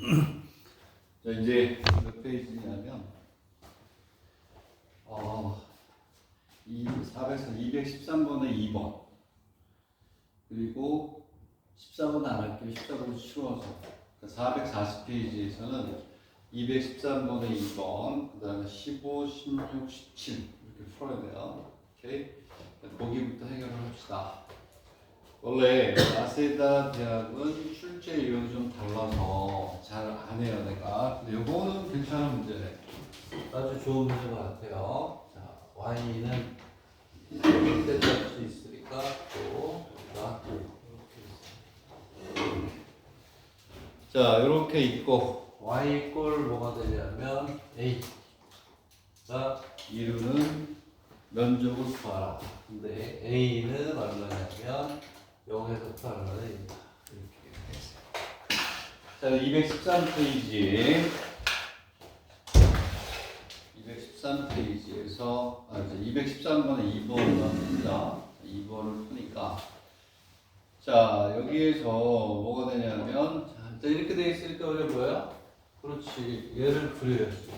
자, 이제 몇 페이지냐면 213번에 2번 그리고 14번 안 할게요. 14번 쉬워서 440페이지에서는 213번에 2번 그 다음에 15, 16, 17 이렇게 풀어야 돼요. 오케이? 거기부터 해결을 합시다. 원래 라세다 대학은 출제 유형이 좀 달라서 잘 안 해요 내가. 근데 요거는 괜찮은 문제네. 아주 좋은 문제 같아요. 자, y는 이때 수 있으니까 또 우리가 이렇게 자 이렇게 있고 y 꼴 뭐가 되냐면 a가 이루는 면적을 구하라. 근데 a는 얼마냐면 0에서 얼마나 됩니다. 이렇게 해서 자 213페이지 213페이지에서 이제 213번에 2번을 풉니다. 2번을 푸니까 자 여기에서 뭐가 되냐면 자 이렇게 돼 있으니까 우리가 뭐야? 그렇지 얘를 그려야지.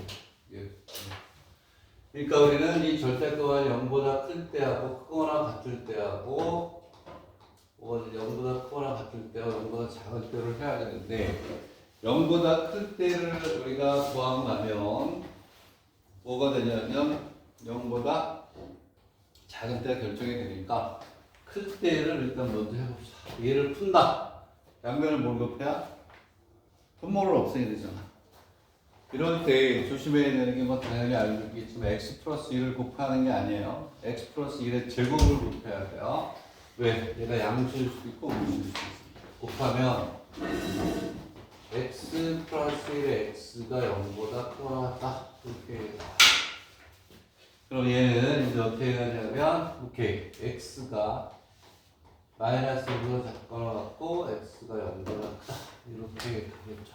그러니까 우리는 이 절대값이 0보다 클 때하고 크거나 같을 때하고 0보다 크거나 같을 때와 0보다 작을 때를 해야 되는데 0보다 클 때를 우리가 구하면 뭐가 되냐면 0보다 작은 때가 결정이 되니까 클 때를 일단 먼저 해봅시다. 얘를 푼다. 양면을 뭘 곱해야? 분모를 없애야 되잖아. 이럴 때 조심해야 되는 게 뭐 당연히 알고 있겠지만 x 플러스 1을 곱하는 게 아니에요. x 플러스 1의 제곱을 곱해야 돼요. 왜? 얘가 양수일 수도 있고 무수일 수도 있습니다. 곱하면 x 플러스 1의 x가 0보다 크거나 같다. 이렇게 해요. 그럼 얘는 이제 어떻게 하냐면 오케이 x가 마이너스 1보다 작거나 같고 x가 0보다 크다. 이렇게 되겠죠.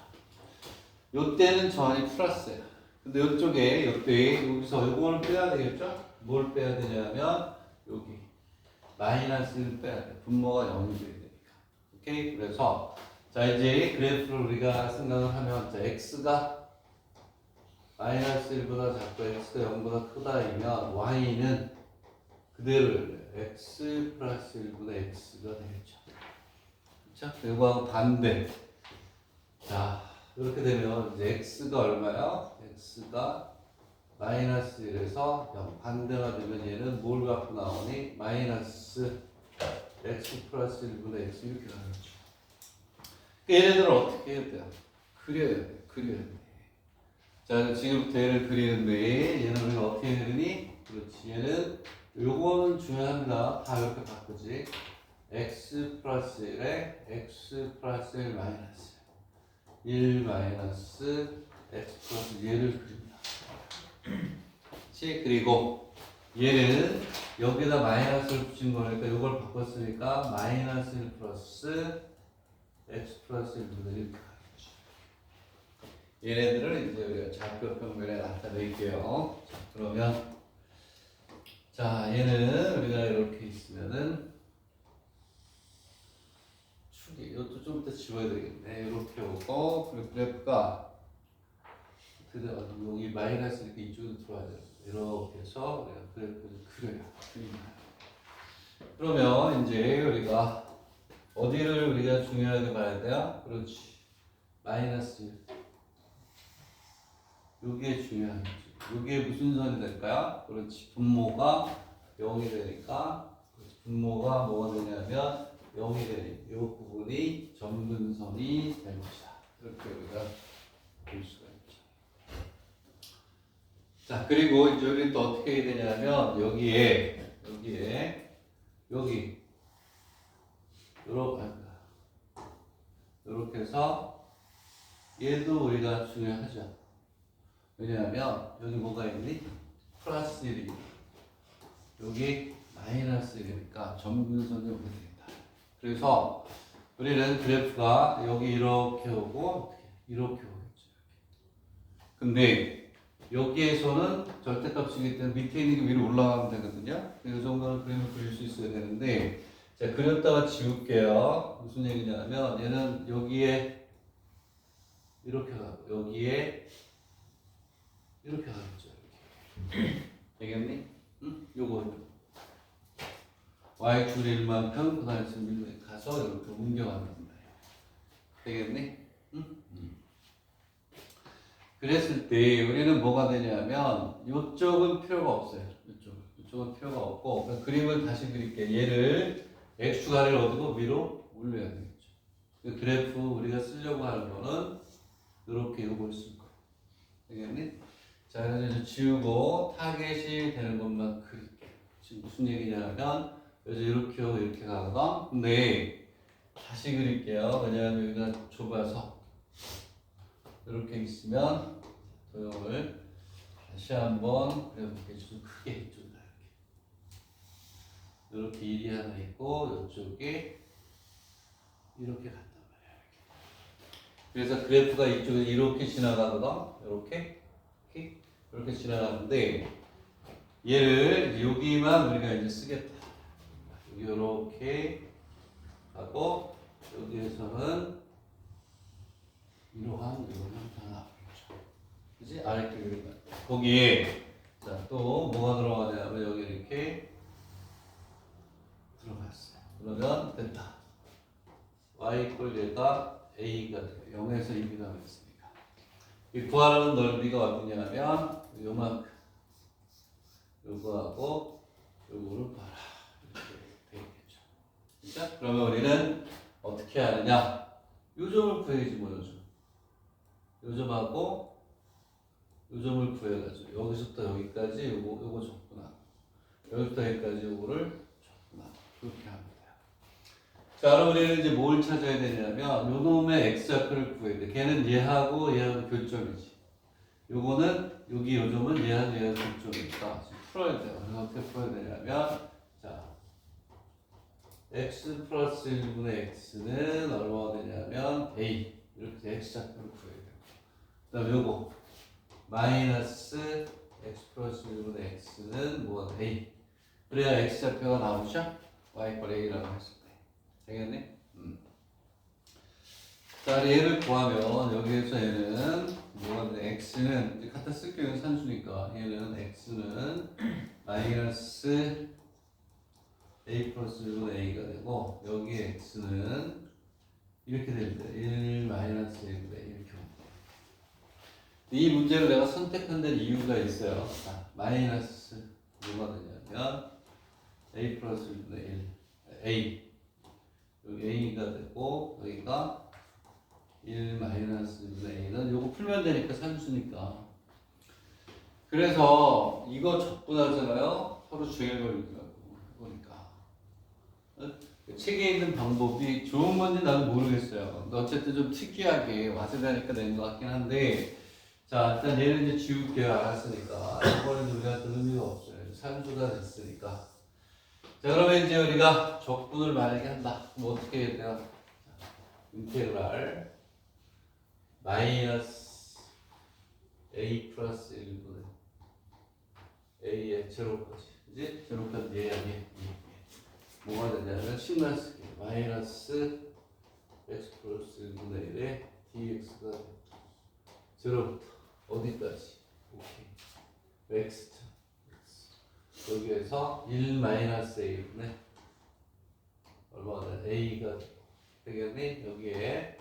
요때는 전이 플러스예요. 근데 요쪽에 요때 여기서 요거를 빼야 되겠죠? 뭘 빼야 되냐면 여기 마이너스를 빼야 돼. 분모가 0이 돼야 되니까. 오케이? 그래서 자 이제 그래프를 우리가 생각을 하면 자 x가 마이너스 1보다 작고 x가 0보다 크다이면 y는 그대로 x 플러스 1보다 x가 되겠죠. 그렇죠? 그리고 반대. 자 이렇게 되면 이제 x가 얼마야? x가 마이너스 1에서 0 반대가 되면 얘는 뭘 갖고 나오니? 마이너스 x 플러스 1분의 x 이렇게 나오죠. 얘네들을 어떻게 해야 돼요? 그려야 돼. 그려야 돼. 자 지금부터 얘를 그리는데 얘는 우리가 어떻게 해야 되니? 그렇지. 얘는 요거는 중요합니다. 다 이렇게 바꾸지. x 플러스 1에 x 플러스 1 마이너스 1 마이너스 x 플러스 얘를 그립니다. 그리고 얘는 여기다 마이너스를 붙인 거니까 이걸 바꿨으니까 마이너스 1 플러스 x 플러스 1분의 1 얘네들을 이제 우리가 좌표 평면에 나타낼게요. 그러면 자 얘는 우리가 이렇게 있으면은 이것도 좀 이따 지워야 되겠네. 이렇게 오고 그리고 그래프가 여기 마이너스 이렇게 이쪽으로 들어와야 돼요. 이렇게 해서 우리가 그래프를 그려요. 그러면 이제 우리가 어디를 우리가 중요하게 봐야 돼요? 그렇지. 마이너스 1. 여기에 중요한 거지. 여기에 무슨 선이 될까요? 그렇지. 분모가 0이 되니까 분모가 뭐가 되냐면 0이 되니 이 부분이 점근선이 될 것이다. 이렇게 우리가 볼 수가 있죠. 자 그리고 이제 우리는 또 어떻게 해야 되냐면 여기에 여기 이렇게 해서 얘도 우리가 중요하죠. 왜냐하면 여기 뭐가 있니? 플러스 1이 여기 마이너스 1이니까 점근선이 오게 됩니다. 그래서 우리는 그래프가 여기 이렇게 오고 이렇게 오겠죠. 근데 여기에서는 절대값이기 때문에 밑에 있는 게 위로 올라가면 되거든요. 이 정도는 그림을 그릴 수 있어야 되는데 자 그렸다가 지울게요. 무슨 얘기냐면 얘는 여기에 이렇게 가고 여기에 이렇게 가겠죠. 이렇게. 되겠니? 응? 요거 y축일 만큼 고단위층 가서 이렇게 옮겨가는 거예요. 되겠니? 응? 그랬을 때 우리는 뭐가 되냐면 이쪽은 필요가 없어요. 이쪽은 필요가 없고 그러니까 그림을 다시 그릴게. 얘를 x축아래를 어디고 위로 올려야 되겠죠. 그 그래프 우리가 쓰려고 하는 거는 이렇게 요걸 쓸 거예요. 되겠니? 자, 그래서 지우고 타겟이 되는 것만 그릴게. 지금 무슨 얘기냐면 그래서 이렇게 하고 이렇게 가거든. 근데 다시 그릴게요. 왜냐하면 여기가 좁아서 이렇게 있으면 도형을 다시 한번 그려볼게요. 좀 크게 해준다. 이렇게 일이 하나 있고 이쪽에 이렇게 간단 말이야. 그래서 그래프가 이쪽에 이렇게 지나가거든. 이렇게 지나가는데 얘를 여기만 우리가 이제 쓰겠다. 이렇게 하고 여기에서는 이러한 형태가 나오겠죠. 그지? 아래 그림이 거기에 자, 또 뭐가 들어가냐면 여기 이렇게 들어갔어요. 그러면 된다. y 이퀄 얘가 a가 돼요. 0에서 2이 나왔으니까. 이 구하라는 넓이가 어디냐면 요만큼 요거하고 요거를 봐라. 이렇게 되겠죠. 그러니까 그러면 우리는 어떻게 하느냐? 요점을 구해야지 뭐 요점하고 요점을 구해가지고 여기서부터 여기까지 요거 적구나. 여기부터 여기까지 요거를 적구나. 그렇게 하면 돼요. 자, 그럼 우리는 이제 뭘 찾아야 되냐면 요 놈의 x좌표를 구해야 돼. 걔는 얘하고 교점이지. 요거는 여기 요점은 얘하고 교점이니까 지금 풀어야 돼요. 그래서 어떻게 풀어야 되냐면 자, x 플러스 1분의 x는 얼마가 되냐면 a 이렇게 x좌표를 구해야 돼요. 그 다음에 요거 마이너스 x 플러스 1분의 x는 뭐가 돼? a. 그래야 x좌표가 나오죠? y 이퀄 a라고 했을 때. 되겠네? 자, 얘를 구하면 여기에서 얘는 뭐가 돼? x는 이제 갖다 쓸게요. 산수니까 얘는 x는 마이너스 a 플러스 1분의 a가 되고 여기에 x는 이렇게 됩니다. 1 마이너스 1분의 a 이렇게 옵니다. 이 문제를 내가 선택한 데는 이유가 있어요. 자, 마이너스 뭐가 되냐면 a 플러스 1분의 1 a 여기 a가 되고 여기가 1 마이너스 1분의 a는 요거 풀면 되니까 산수니까. 그래서 이거 적분하잖아요. 서로 중요해버리더라고 보니까. 책에 있는 방법이 좋은 건지 나는 모르겠어요. 근데 어쨌든 좀 특이하게 와세다니까 낸 것 같긴 한데, 자, 일단 얘는 이제 지울게요. 알았으니까. 이거는 우리가 들 의미가 없어요. 산수가 됐으니까. 자, 그러면 이제 우리가 적분을 만약에 한다. 그럼 어떻게 해야 돼요? 인테그랄 마이너스 a 플러스 1분의 a의 제로까지. 그지? 제로까지 얘. 뭐가 되냐면 시그널 마이너스 x 플러스 1분의 1에 dx가 제로부터 어디까지? 오케이. x 여기에서 1 마이너스 a분의 얼마가 돼? a가 되겠니? 여기에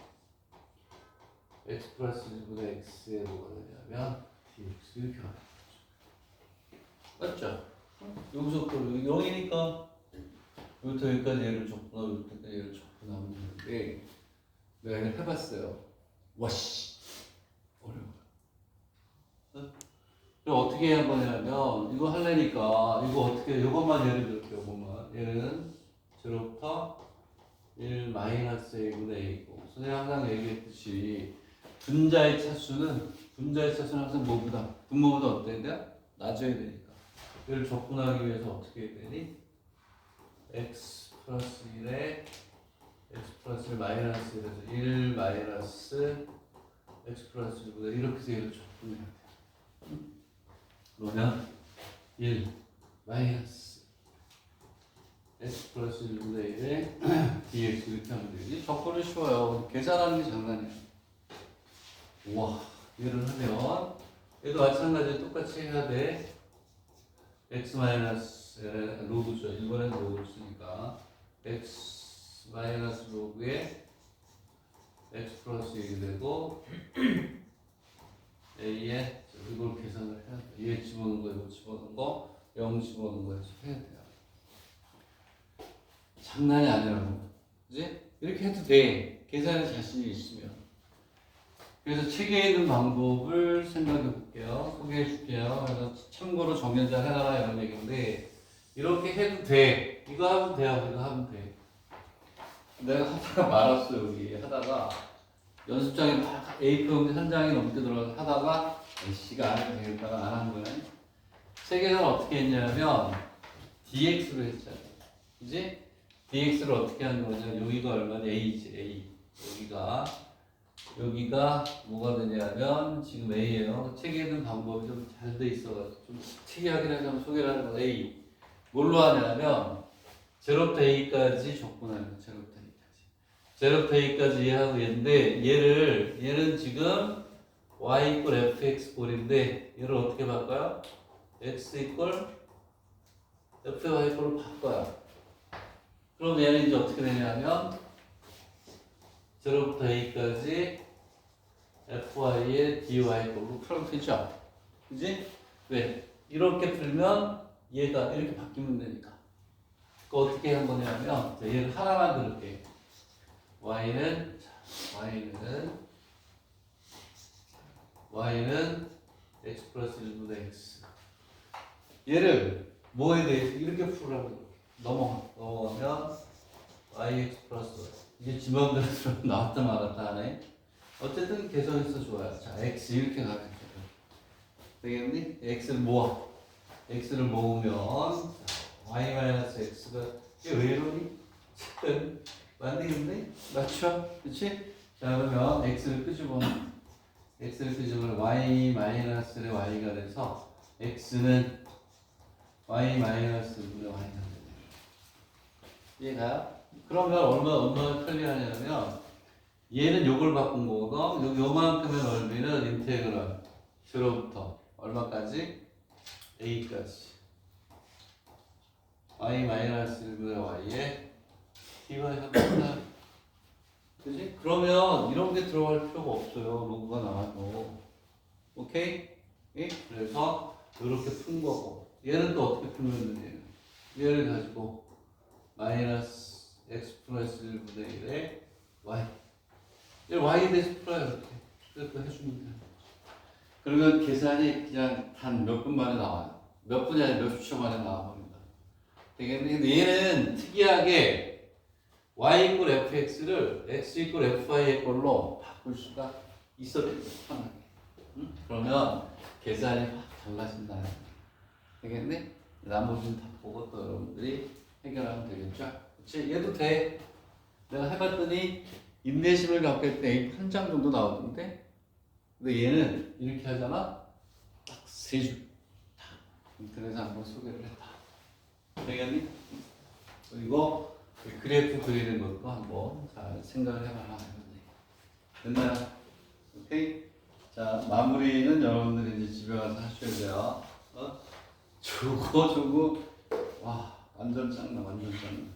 x 플러스 1분의 x에 뭐가 되냐면 dx 이렇게 하는 거죠. 맞죠? 여기서부터 0이니까 여기부터 여기까지 얘를 적분하고 여기까지 얘를 적분하면 되는데 내가 그냥 해봤어요. 와씨 어려워. 그럼 어떻게 해야 거냐면 이거 하려니까 이거 어떻게 이것만 예를 들게요. 이것만 얘는 제로부터 1 마이너스 a분의 a고 선생님 항상 얘기했듯이 분자의 차수는 항상 뭐보다 분모보다 어때야 돼? 낮아야 되니까 얘를 적분하기 위해서 어떻게 해야 되니? x 플러스 1에 x 플러스 1 마이너스 1에서 1 마이너스 x 플러스 1보다 이렇게 해서 얘를 적분해야 돼요. 그러면 1 마이너스 x 플러스 1분의 1에 dx 이렇게 하면 되지. 적분은 쉬워요. 계산하는 게 장난이야. 우와, 얘를 하면 얘도 마찬가지로 똑같이 해야 돼. x 마이너스 로그죠. 이번엔 로그를 쓰니까 x 마이너스 로그에 x 플러스 1이 되고 a에 이걸 계산을 해야 돼. 얘 집어넣은 거, 이거 집어넣은 거, 0 집어넣은 거 해서 해야 돼요. 장난이 아니라고. 그지? 이렇게 해도 돼. 계산에 자신이 있으면. 그래서 책에 있는 방법을 생각해 볼게요. 소개해 줄게요. 그래서 참고로 정리 잘 해놔라 이런 얘기인데, 이렇게 해도 돼. 이거 하면 돼요. 이거 하면 돼. 내가 하다가 말았어, 여기. 하다가 연습장에 막 A4 용지 한 장이 넘게 들어가서 하다가 C가 안 해도 되겠다가 안 한 거야. 세계는 어떻게 했냐면 DX로 했잖아. 그지? DX를 어떻게 하는 거냐? 여기가 얼마냐? A지, A. 여기가 뭐가 되냐면 지금 A예요. 책에 있는 방법이 좀 잘 돼 있어가지고 좀 특이하긴 하지만 소개를 하는 건 A. 뭘로 하냐면 제로부터 A까지 적분하는 거. 제로부터 A까지. 제로부터 A까지 이해하고 얘인데 얘는 지금 y 이퀄 fx 꼴인데 얘를 어떻게 바꿔요? x 이퀄 fy 꼴로 바꿔요. 그럼 얘는 이제 어떻게 되냐면 제로부터 a까지 fy의 dy 꼴로 풀면 되죠. 그지? 왜? 이렇게 풀면 얘가 이렇게 바뀌면 되니까. 그 어떻게 한 거냐면 얘를 하나만 들을게요. y는 x 플러스 1분의 x. 얘를 뭐에 대해서 이렇게 풀으라고. 넘어가면 yx 플러스 이게 지 맘대로 나왔다 말았다 하네. 어쨌든 개선해서 좋아요. 자, x 이렇게 가면 되겠니? x를 모아. x를 모으면 y 마이너스 x가 이게 왜 이러니? 맞는데? 맞죠? 그치? 자, 그러면 x를 끄집어내. y 마이너스의 y가 돼서 x는 y 마이너스 분의 y가 되네요. 이해가요? 그러면 얼마나 편리하냐면 얘는 요걸 바꾼 거거든. 요만큼의 넓이는 인테그럴 0부터 얼마까지? a까지 y 마이너스 1분의 y에 dy 합니다. 그지? 그러면 이런 게 들어갈 필요가 없어요. 로그가 나와도. 오케이? 그래서 이렇게 푼 거고. 얘는 또 어떻게 풀면 되냐? 얘를 가지고 마이너스 x 플러스 1분의 1에 y. 얘를 y에 대해서 풀어요. 이렇게. 그렇게 해주면 돼요. 그러면 계산이 그냥 단 몇 분 만에 나와요. 몇 분이 아니라 몇 초 만에 나와버린다. 되겠네? 근데 얘는 특이하게 y 이퀄 fx를 x 이퀄 fy의 걸로 바꿀 수가 있어요. 편하게. 응? 그러면 계산이 확 달라진다. 되겠네? 나머지는 다 보고 또 여러분들이 해결하면 되겠죠? 그치? 얘도 돼. 내가 해봤더니 인내심을 갖고 했더니 한 장 정도 나오던데? 근데 얘는 이렇게 하잖아? 딱 세 줄. 인터넷에 한번 소개를 했다. 되겠니? 그리고 그래프 그리는 것도 한번 잘 생각을 해봐라. 됐나요? 오케이? 자, 마무리는 여러분들이 이제 집에 가서 하셔야 돼요. 저거. 와, 완전 짱나, 완전 짱나.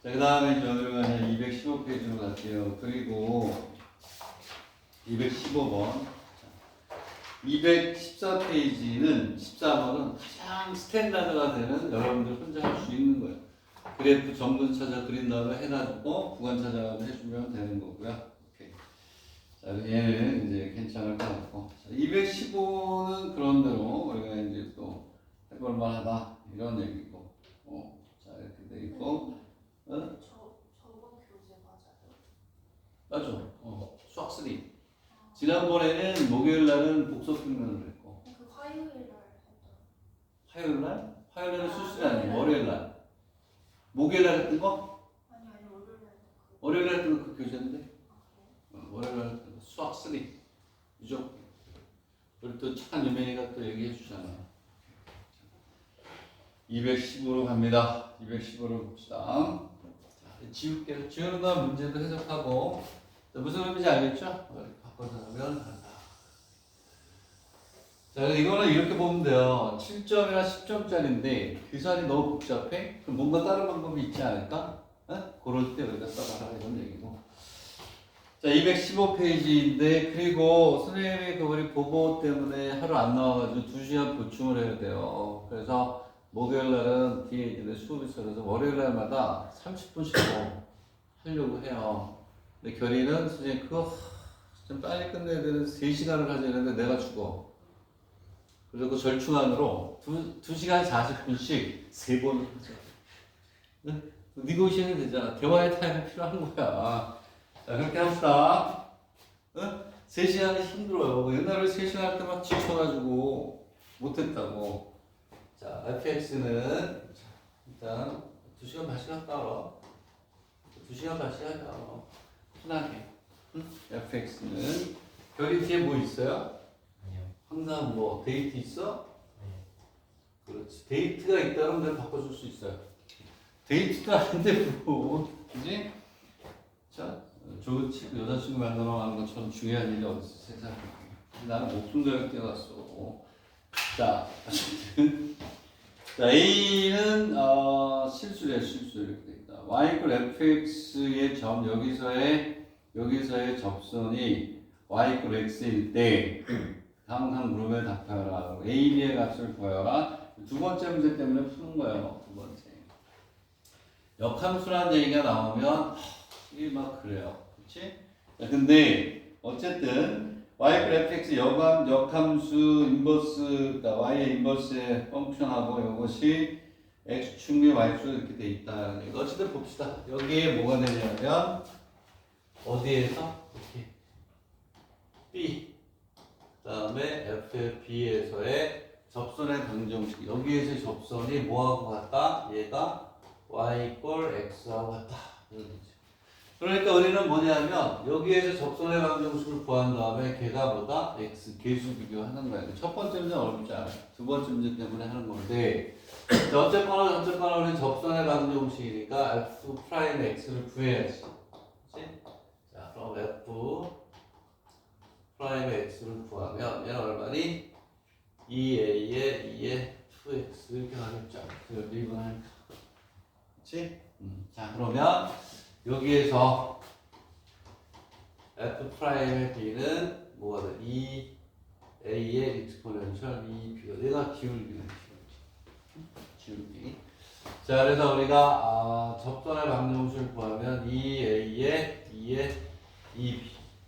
자, 그 다음에 이제 어디로 가냐? 215페이지로 갈게요. 그리고 215번. 214페이지는 14번은 가장 스탠다드가 되는 여러분들 혼자 할 수 있는 거예요. 그래프 정근 찾아 그린 다음에 해놔주고 구간 찾아가면 해주면 되는 거고요. 오케이. 자, 얘는 이제 괜찮을 것 같고. 215는 그런 대로 우리가 이제 또 해볼 만하다 이런 얘기고. 자, 이렇게 돼 있고. 저번 교재 맞아요? 맞죠? 수학 3. 지난번에는 목요일 날은 복속 평면을 했고. 그 화요일 날 했던. 화요일 날? 화요일 날은 수술이 아니고 월요일 날. 목요일 날 했던 거? 아니 월요일 날 했던 그. 월요일 날 했던 거 그 교재인데? 아, 월요일 날 했던 거 수학 3. 그죠? 우리 또 착한 유명이가 또 얘기해 주잖아. 210으로 갑니다. 210으로 봅시다. 자, 지울게요. 지우는 건 문제도 해석하고. 무슨 의미인지 알겠죠? 이렇게 바꿔 바꿔서 하면 한다. 자, 그래서 이거는 이렇게 보면 돼요. 7점이나 10점짜리인데 계산이 너무 복잡해? 그럼 뭔가 다른 방법이 있지 않을까? 어? 그럴 때 우리가 써봐라 이런 얘기고. 자, 215페이지인데 그리고 선생님이 그 우리 보고 때문에 하루 안 나와가지고 2시간 보충을 해야 돼요. 그래서 목요일 날은 뒤에 이제 수업이 있어서 월요일 날마다 30분씩 더 하려고 해요. 근데 결의는 선생님 그거 좀 빨리 끝내야 되는 3시간을 하자 했는데 내가 죽어. 그래서 그 절충안으로 2시간 40분씩 3번을 하죠. 네? 니고시에는 되잖아. 대화의 타임이 필요한 거야. 자, 그렇게 합시다. 어? 3시간이 힘들어요. 옛날에 3시간 할 때 막 지쳐가지고 못했다고. 자, fx는 일단 2시간 반씩 할까? 2시간 반씩 하자. 편하게. 응? fx는 결이 뒤에 뭐 있어요? 아니요. 항상 뭐 데이트 있어? 네. 그렇지. 데이트가 있다면 내가 바꿔줄 수 있어요. 데이트가 아닌데 뭐, 그지? 자, 좋은 여자친구 만나는 것처럼 중요한 일이 어딨어 세상에. 나는 목숨 걸고 뛰어갔어. 자, 어쨌든 자 A는 실수래 실수 이렇게 돼 있다. Y = fx의 점 여기서의 접선이 y = x일 때 항상 물으면 답하라. A, B의 값을 구하라. 두 번째 문제 때문에 푸는 거예요. 두 번째. 역함수라는 얘기가 나오면 이게 막 그래요. 그렇지? 자, 근데 어쨌든 y = fx 역함수 인버스, 그러니까 y의 인버스에 펑션하고 이것이 x축 및 y축 이렇게 돼 있다. 어쨌든 봅시다. 여기에 뭐가 되냐면 어디에서 이렇게 b 그다음에 fb에서의 접선의 방정식. 여기에서 접선이 뭐하고 같다? 얘가 y = x하고 같다. 이런 거지. 그러니까 우리는 뭐냐면 여기에서 접선의 방정식을 구한 다음에 걔가 뭐다? x 계수 비교하는 거야. 첫 번째 문제는 어렵지 않아요. 두 번째 문제 때문에 하는 건데 어쨌거나 우리는 접선의 방정식이니까 f 프라임 x를 구해야지. 그렇지? 자, 그럼 f 프라임 x를 구하면 얘는 얼마니? 2a에 2에 2x 이렇게 가겠죠. 그래서 미분하니까. 그렇지? 자, 그러면 여기에서 f 프라임의 b는 뭐가 돼? 2a의 익스포넨셜 2b가 내가 기울기는 기울기. 자, 그래서 우리가 접선의 방정식을 구하면 2a에 2에 2b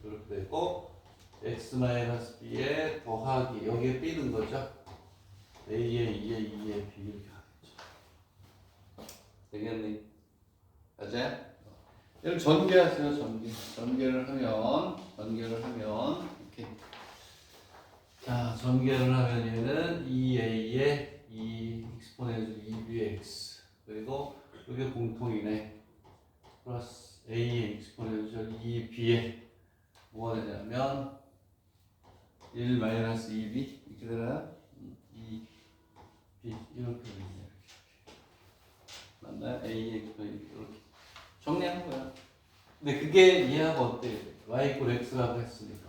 이렇게 되고 x-b에 더하기 여기에 b는 거죠. a에 2에 2에 b 이렇게 하겠죠. 되겠니? 맞아요? 얘를 전개하세요. 전개를 하면 이렇게 자, 전개를 하면 얘는 2a에 2 익스포넨셜 2bx 그리고 이게 공통이네. 플러스 a의 익스포넨셜 2b에 뭐가 되냐면 1 마이너스 2b 이렇게 되나요? 2b 이렇게 되네요. 맞나요? a의 익스포넨셜 이렇게 정리하는 거야. 근데 그게 이해하고 어때? y = x라고 했으니까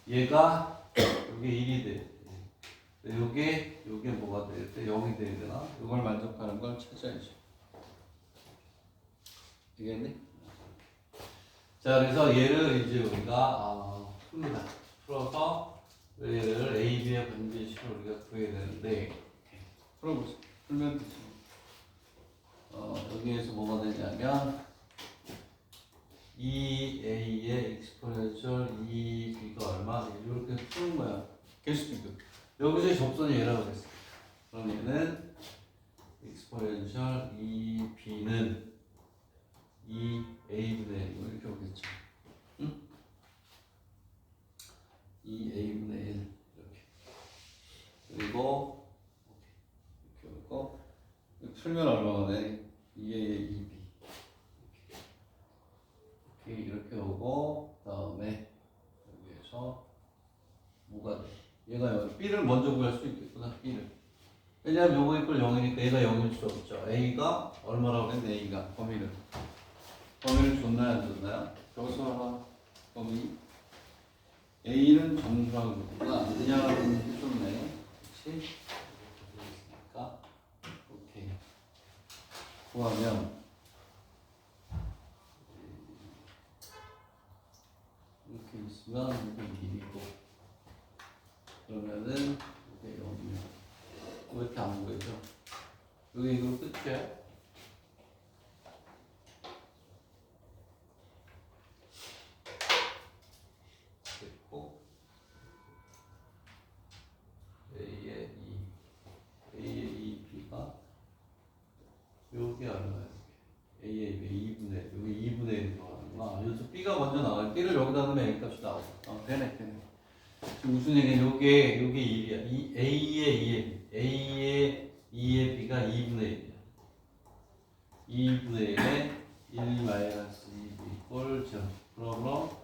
얘가 이게 1이 돼. 요게 뭐가 돼야 돼? 0이 돼야 되나? 이걸 만족하는 걸 찾아야죠. 되겠니? 자, 그래서 얘를 이제 우리가 풉니다. 풀어서 얘를 a, b의 관계식을 우리가 구해야 되는데 풀어보자. 풀면 되지. 여기에서 뭐가 되냐면 2a의 익스포넨셜 2b가 얼마? 이렇게 푸는 거야. 계수 비교. 여기서 접선이 얘라고 그랬어. 그럼 얘는 익스포넨셜 2b는 2a분의 1 이렇게 오겠죠. 응? 2a분의 1 이렇게. 그리고 이렇게 오고 풀면 얼마가 돼? 2a의 2b 이렇게 오고 그다음에 여기에서 뭐가 돼? 얘가 b를 먼저 구할 수 있겠구나. b를. 왜냐하면 요거 이퀄 0이니까 얘가 0일 수 없죠. a가 얼마라고 그랬는데 a가 범위를 줬나요 안 줬나요? 여기서 하나 범위 A는 정수라고 그랬구나. 그냥 해줬네. 그렇지? 그러니까 오케이. 구하면 이렇게 있으면 이렇게 길이고 그러면은 이게 0이야. 왜 이렇게 안 보이죠? 여기 이거 끝이야? 됐고 A의 2 B가 여기 얼마야? A의 2분의 여기 2분의 1 들어가는구나. 여기서 B가 먼저 나와요. B를 여기다 넣으면 A 값이 나오죠. 되네. 지금 무슨 얘기냐? 요게 1이야. A의 2의 B가 2분의 1이야. 2분의 1에 1 마이너스 2B 이꼴 0. 그러므로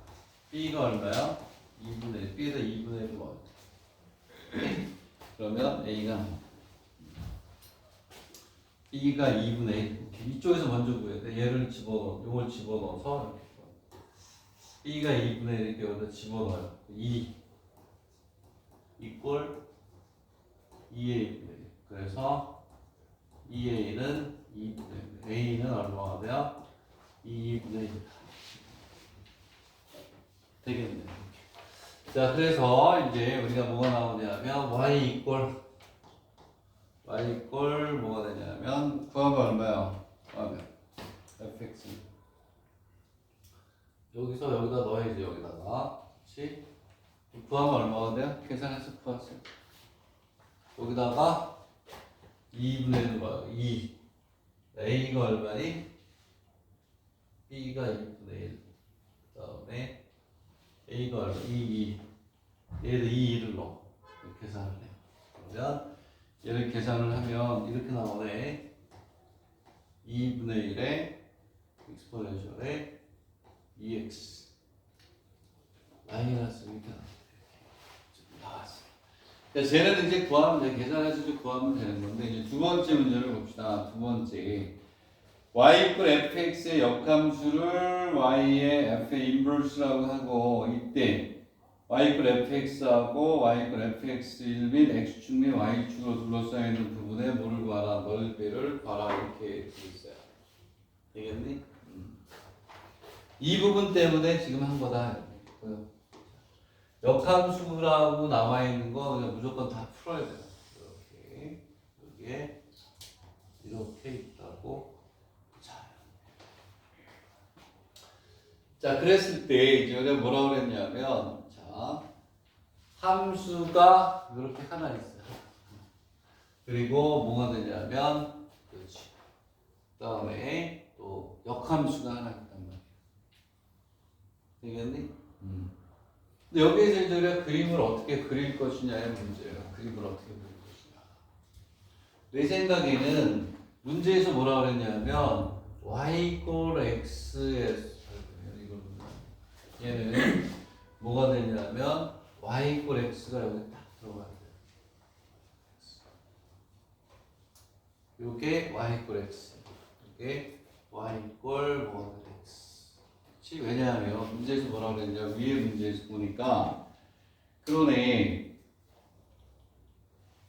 B가 얼마야? 2분의 1. B에다 2분의 1을 먹어야 돼. 그러면 A가 B가 2분의 1. 이쪽에서 먼저 구해야 돼. 얘를 집어넣어. 요걸 집어넣어서 이렇게. B가 2분의 1 이렇게 여기다 집어넣어요. 2 이꼴 2A 분의 1. 그래서 2A는 2분의 1. A는 얼마가 돼요? 2분의 1. 되겠네요. 자, 그래서 이제 우리가 뭐가 나오냐면 Y 이꼴 뭐가 되냐면 구하면 얼마요? 구하면 fx 여기서 여기다 넣어야지. 여기다가 그렇지? 구하면 얼마가 돼요? 계산해서 구하세요. 여기다가 2분의 1을 봐요. 2 A가 얼마니? B가 2분의 1. 그 다음에 A가 얼마? 2 얘를 2를 넣어. 이렇게 계산을 해요. 그러면 얘를 계산을 하면 이렇게 나오네. 2분의 1에 익스포넨셜에 2x 마이너스 이렇게 나왔어. 자, 쟤는 이제 구하면 돼. 계산해서 이제 구하면 되는 건데 이제 두 번째 문제를 봅시다. 두 번째 y 이퀄 fx의 역함수를 y의 f의 인버스라고 하고 이때 y 이퀄 fx하고 y 이퀄 fx1 및 x축 및 y축으로 둘러싸여 있는 부분에 뭐를 구하라? 넓이를 구하라. 이렇게 돼 있어요. 되겠니? 이 부분 때문에 지금 한 거다. 역함수라고 나와 있는 거 그냥 무조건 다 풀어야 돼요. 이렇게 여기에 이렇게 있다고. 자, 그랬을 때 이제 우리가 뭐라고 그랬냐면 자, 함수가 이렇게 하나 있어요. 그리고 뭐가 되냐면 그렇지. 그다음에 또 역함수가 하나 있단 말이야. 되겠니? 근데 여기에서 이제 우리가 그림을 어떻게 그릴 것이냐의 문제예요. 그림을 어떻게 그릴 것이냐. 내 생각에는 문제에서 뭐라 그랬냐면 y 이꼴 x에서 얘는 뭐가 되냐면 y 이꼴 x가 여기 딱 들어가야 돼요. 요게 y 이꼴 x. 요게 y 이꼴 뭐가 돼? x. 그렇지? 왜냐하면 문제에서 뭐라 그랬냐? 위에 문제에서 보니까 그러네.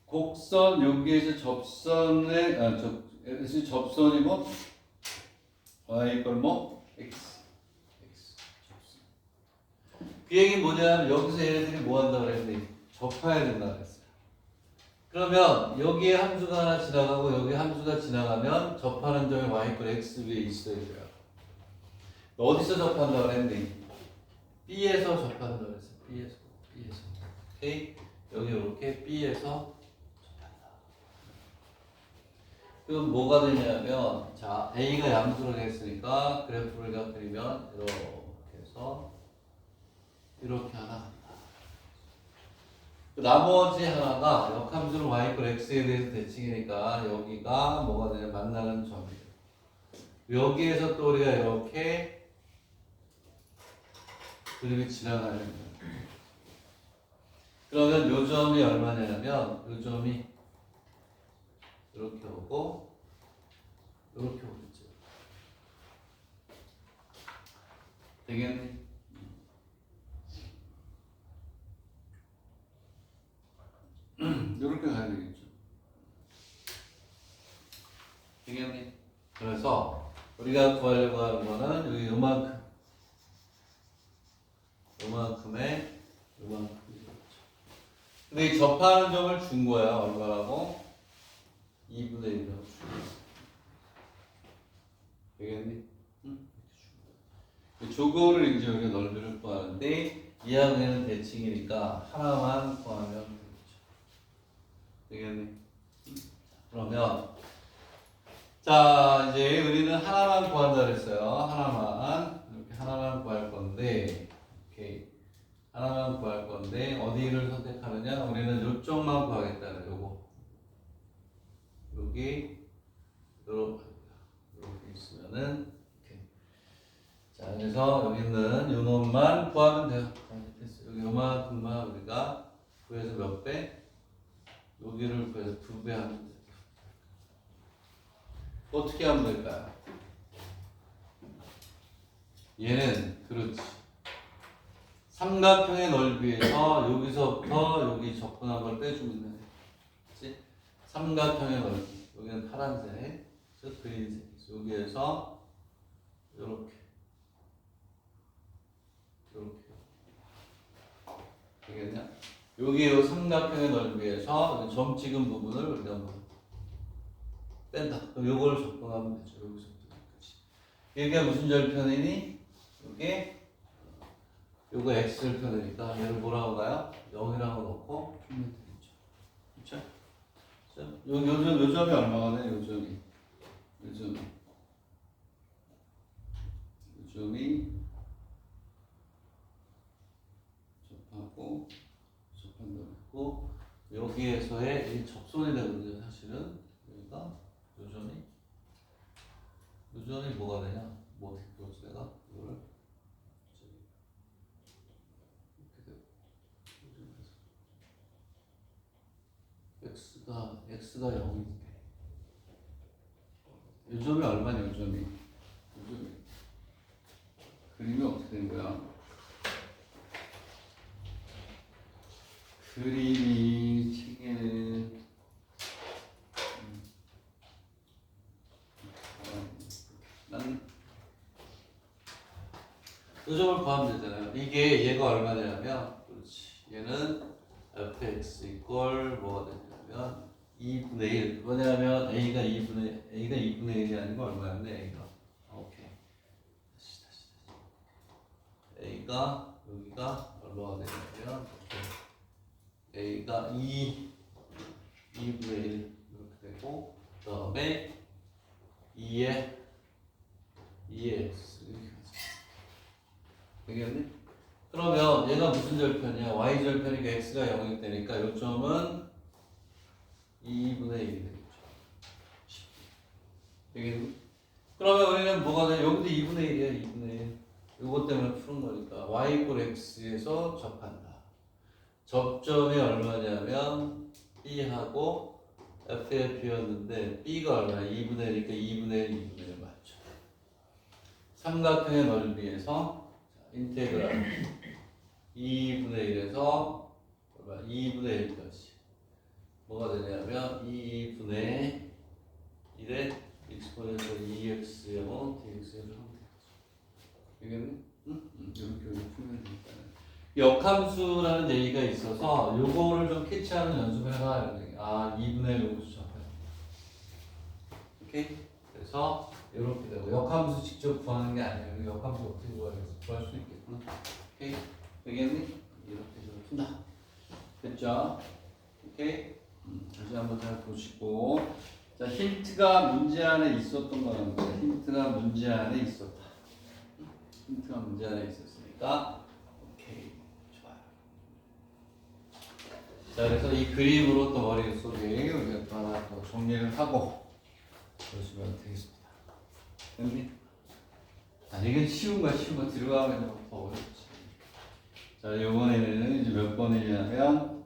곡선 여기에서 접선의 접선이 뭐 y 이꼴 뭐 x. 그 얘기는 뭐냐면 여기서 얘네들이 뭐 한다 그랬니? 접해야 된다 그랬어요. 그러면 여기에 함수가 하나 지나가고 여기 함수가 지나가면 접하는 점이 y 이퀄 x 위에 있어야 돼요. 어디서 접한다 그랬니? B에서 접한다 그랬어요. B에서. 오케이? 여기 이렇게 B에서 접한다. 그럼 뭐가 되냐면 자, A가 양수를 했으니까 그래프를 그리면 이렇게 해서 이렇게 하나 간다. 나머지 하나가 역함수는 y 이퀄 x에 대해서 대칭이니까 여기가 뭐가 되냐 만나는 점이에요. 여기에서 또 우리가 이렇게 그림이 지나가는 거예요. 그러면 요 점이 얼마냐면 요 점이 이렇게 오고 이렇게 오겠죠. 되겠니? 이렇게 가야 되겠죠. 되겠니? 그래서 우리가 구하려고 하는 거는 여기 요만큼의 근데 이 접하는 점을 준 거야. 얼마라고? 2분의 1이라고 준 거야. 되겠니? 응? 저거를 이제 우리가 넓이를 구하는데 이항에는 대칭이니까 하나만 구하면 되겠죠. 되겠니? 그러면 자 이제 우리는 하나만 구한다 그랬어요. 하나만 이렇게 하나만 구할 건데 오케이 하나만 구할 건데 어디를 선택하느냐? 우리는 이쪽만 구하겠다는 요거 여기 이렇게 있으면은 이렇게 자 그래서 여기는 요 놈만 구하면 돼요. 됐어. 여기 요만큼만 우리가 구해서 몇 배? 여기를 구해서 2배 하면 돼요. 어떻게 하면 될까요? 얘는 그렇지. 삼각형의 넓이에서 여기서부터 여기 접근한 걸 빼주면 돼. 그렇지? 삼각형의 넓이. 여기는 파란색, 그린색. 여기에서 이렇게 되겠냐? 여기 요 삼각형의 넓이에서 점 찍은 부분을 우리가 뭐 뺀다. 그럼 요걸 접근하면 되죠. 여기서부터 여기까지. 이게 무슨 절편이니? 이게 요거 x절편이니까 얘를 뭐라고 가요? 0이라고 넣고 풀면 되겠죠. 그렇죠? 요점이 얼마가 돼? 요점이 접하고 접한다고 여기에서의 이 접선이 되거든요. 사실은 여기가 요점이 뭐가 되냐? 뭐 어떻게 배웠어 내가? 이거를 이렇게 돼요. x가 0인데 요점이 얼마냐? 요점이 그림이 어떻게 된 거야? 그림이 책에는 난 요점을 구하면 되잖아요. 이게 얘가 얼마냐면 그렇지. 얘는 fx 이퀄 뭐가 되냐면 2분의 1. 뭐냐면 a가 2분의 1이 아니고 얼마였네 a가. 오케이. 다시. a가 여기가 얼마가 되냐면 a가 2분의 1 이렇게 되고 그 다음에 2의 x 이렇게 되겠네? 그러면 얘가 무슨 절편이야? y절편이니까 x가 0이 되니까 요점은 2분의 1이 되겠죠. 되겠니? 그러면 우리는 뭐가 돼? 여기도 2분의 1이야 2분의 1 요것 때문에 푸는 거니까 y 이퀄 x에서 접한다. 접점이 얼마냐면 b하고 FF였는데 b가 얼마야? 2분의 1이니까 2분의 1 맞죠? 삼각형의 넓이에서 인테그랄 2분의 1에서 2분의 1까지 뭐가 되냐면 2분의 1에 익스포넨셜 2x요 dx를 하면 되겠죠. 되겠니? 응? 이렇게 풀면 되니까 역함수라는 얘기가 있어서 요거를 좀 캐치하는 연습을 해봐. 아 2분의 1 요거 수정해요. 오케이? 그래서 이렇게 되고 역함수 직접 구하는 게 아니에요. 역함수 어떻게 구할 수 있겠구나. 오케이? 되겠니? 이렇게 좀 푼다. 됐죠? 오케이? 다시 한번 잘 보시고 자 힌트가 문제 안에 있었던 거랍니다. 힌트가 문제 안에 있었다. 힌트가 문제 안에 있었으니까 오케이 좋아요. 자 그래서 이 그림으로 또 머릿속에 우리가 또 하나 더 정리를 하고 보시면 되겠습니다. 됐니? 아, 이건 쉬운 거 들어가면 더 어렵지. 자, 이번에는 이제 몇 번이냐면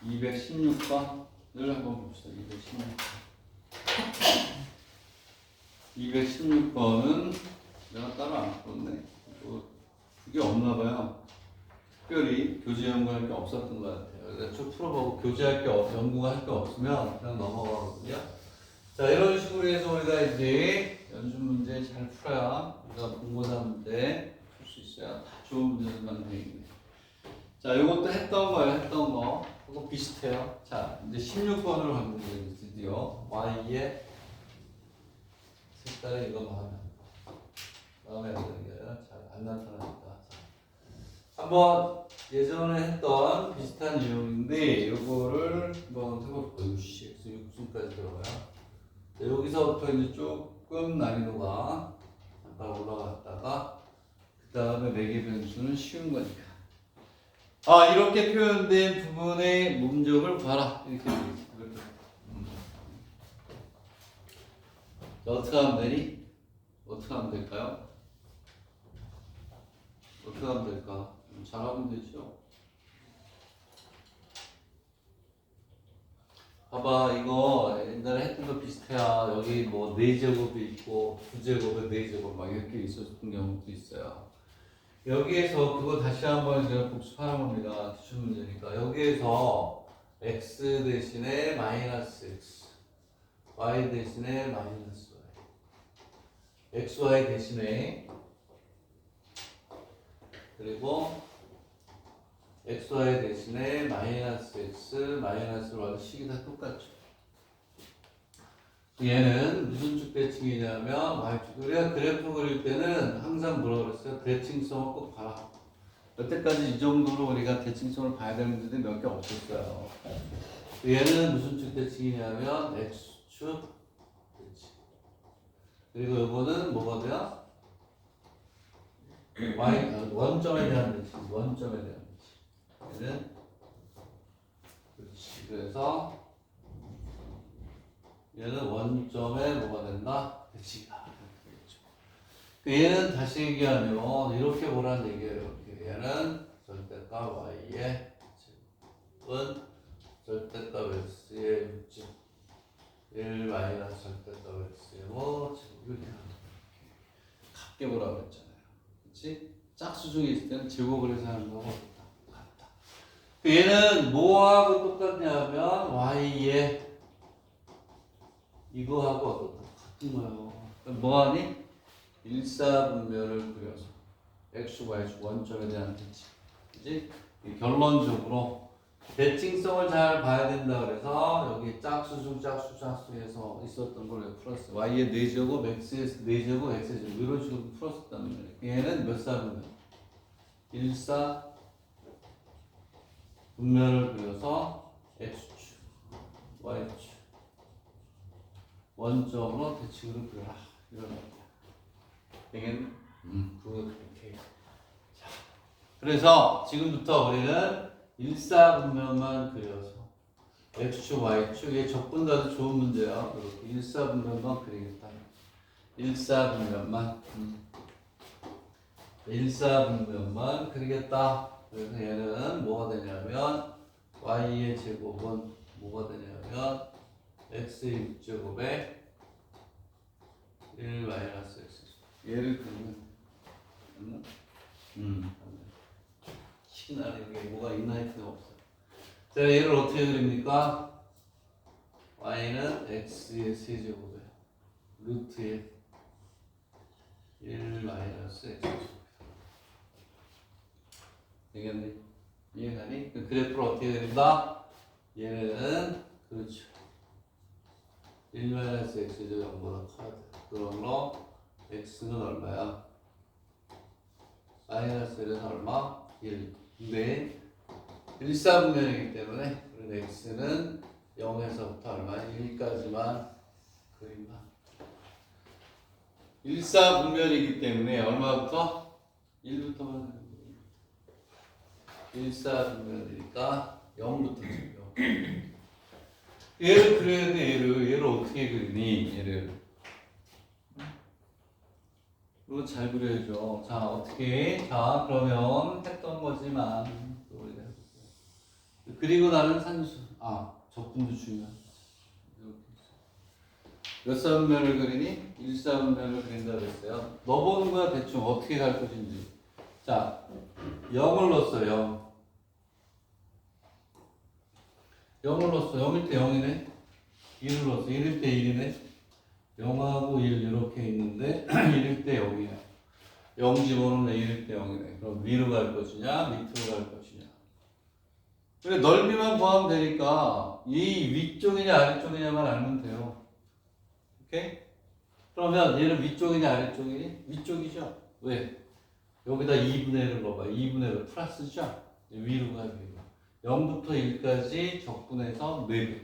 216번을 한번 봅시다. 216번은 내가 따로 안 풀었네. 그게 없나 봐요. 특별히 교재 연구할 게 없었던 것 같아요. 그래서 쭉 풀어보고 교재할 게 연구할 게 없으면 그냥 넘어가거든요. 자, 이런 식으로 해서 우리가 이제 연습 문제 잘 풀어야 우리가 본고사 문제 풀 수 있어요. 다 좋은 문제들만 되어 있네. 자, 이것도 했던 거예요. 했던 거. 그거 비슷해요. 자, 이제 16번으로 가는 거예요. 드디어 y의 색깔에 이거 마음에 안 드는 게 잘 안 나타나니까. 한번 예전에 했던 비슷한 내용인데 요거를 한번 해볼게요. x 6순까지 들어가요. 자, 여기서부터 이제 조금 난이도가 잠깐 올라갔다가 그 다음에 매개 변수는 쉬운 거니까. 아, 이렇게 표현된 부분의 문적을 봐라. 이렇게 되겠지. 자, 어떻게 하면 되니? 어떻게 하면 될까요? 어떻게 하면 될까? 잘하면 되죠. 봐봐, 이거 옛날에 했던 거 비슷해야. 여기 뭐 4제곱이 있고 9제곱에 4제곱 막 이렇게 있었던 경우도 있어요. 여기에서 그거 다시 한번 제가 복습하는 겁니다. 기출 문제니까. 여기에서 x 대신에 마이너스 x, y 대신에 마이너스 y, xy 대신에, 그리고 xy 대신에 마이너스 x, 마이너스 y 식이 다 똑같죠. 얘는 무슨 쭉 대칭이냐면 y축. 우리가 그래프 그릴 때는 항상 뭐라 그랬어요? 대칭성을 꼭 봐라. 여태까지 이 정도로 우리가 대칭성을 봐야 되는 문제들이 몇 개 없었어요. 얘는 무슨 쭉 대칭이냐면 x축 대칭. 그리고 이거는 뭐가 돼요? 원점에 대한 대칭. 원점에 대한 대칭. 얘는 그렇지. 그래서 얘는 원점에 뭐가 된다? 대칭이다. 얘는 다시 얘기하면 이렇게 보라는 얘기예요. 이렇게. 얘는 절대값 y의 제곱은 절대값 x의 6제곱 1 마이너스 절대값 x의 뭐 제곱 이렇게 같게 보라고 그랬잖아요. 그렇지? 짝수 중에 있을 때는 제곱을 해서 하는 거고 같다. 얘는 뭐하고 똑같냐면 y의 이거하고 어떻다? 같은 거예요. 그럼 뭐하니? 일사분면을 그려서 x, y축 원점에 대한 대칭. 그지? 결론적으로 대칭성을 잘 봐야 된다 그래서 여기 짝수 중 짝수에서 있었던 걸 풀었어. y의 4제곱, x의 4제곱, x의 제곱 이런 식으로 풀었었단 말이에요. 얘는 몇 사분면? 일사분면을 그려서 x축, y축 원점으로 대칭으로 그려라. 이런 거야. 되겠네? 그거 오케이. 자, 그래서 지금부터 우리는 일사분면만 그려서 x축, y축의 적분자도 좋은 문제야. 이렇게 일사분면만 그리겠다. 일사분면만. 일사분면만 그리겠다. 그래서 얘는 뭐가 되냐면 y의 제곱은 뭐가 되냐면 x의 6제곱에 1 마이너스 x. 얘를 그리면 맞나? 시나리오 이게 뭐가 있나 했더니 없어. 자, 얘를 어떻게 그립니까? y는 x의 세제곱에 루트에 1 마이너스 x. 되겠니? 이해가니? 그 그래프를 어떻게 그린다? 얘는 그렇죠. 1 마이너스 x제곱 0보다 커야 돼. 그러므로 x는 얼마야? 마이너스 1은 얼마? 1. 근데 일사분면이기 때문에 우리는 x는 0에서부터 얼마? 1까지만 그림만. 일사분면이기 때문에 얼마부터? 1부터만 그리는 거예요. 일사분면이니까 0부터 지금. 얘를 그려야 돼. 얘를 어떻게 그리니? 얘를 이거 잘 그려야죠. 자, 어떻게? 자, 그러면 했던 거지만 또 우리가 해볼게요. 그리고 나는 산수. 적분도 중요한 거지. 몇 사분면을 그리니? 1사분면을 그린다고 했어요. 너 보는 거야 대충 어떻게 갈 것인지. 자, 0을 넣었어 0. 0을 넣었어. 0일 때 0이네. 1을 넣었어. 1일 때 1이네. 0하고 1 이렇게 있는데 1일 때 0이야. 0 집어넣으면 1일 때 0이네. 그럼 위로 갈 것이냐 밑으로 갈 것이냐. 근데 넓이만 구하면 되니까 이 위쪽이냐 아래쪽이냐만 알면 돼요. 오케이? 그러면 얘는 위쪽이냐 아래쪽이니? 위쪽이죠. 왜? 여기다 2분의 1을 넣어봐. 2분의 1 플러스죠? 위로 가 위로. 0부터 1까지 적분해서 4배.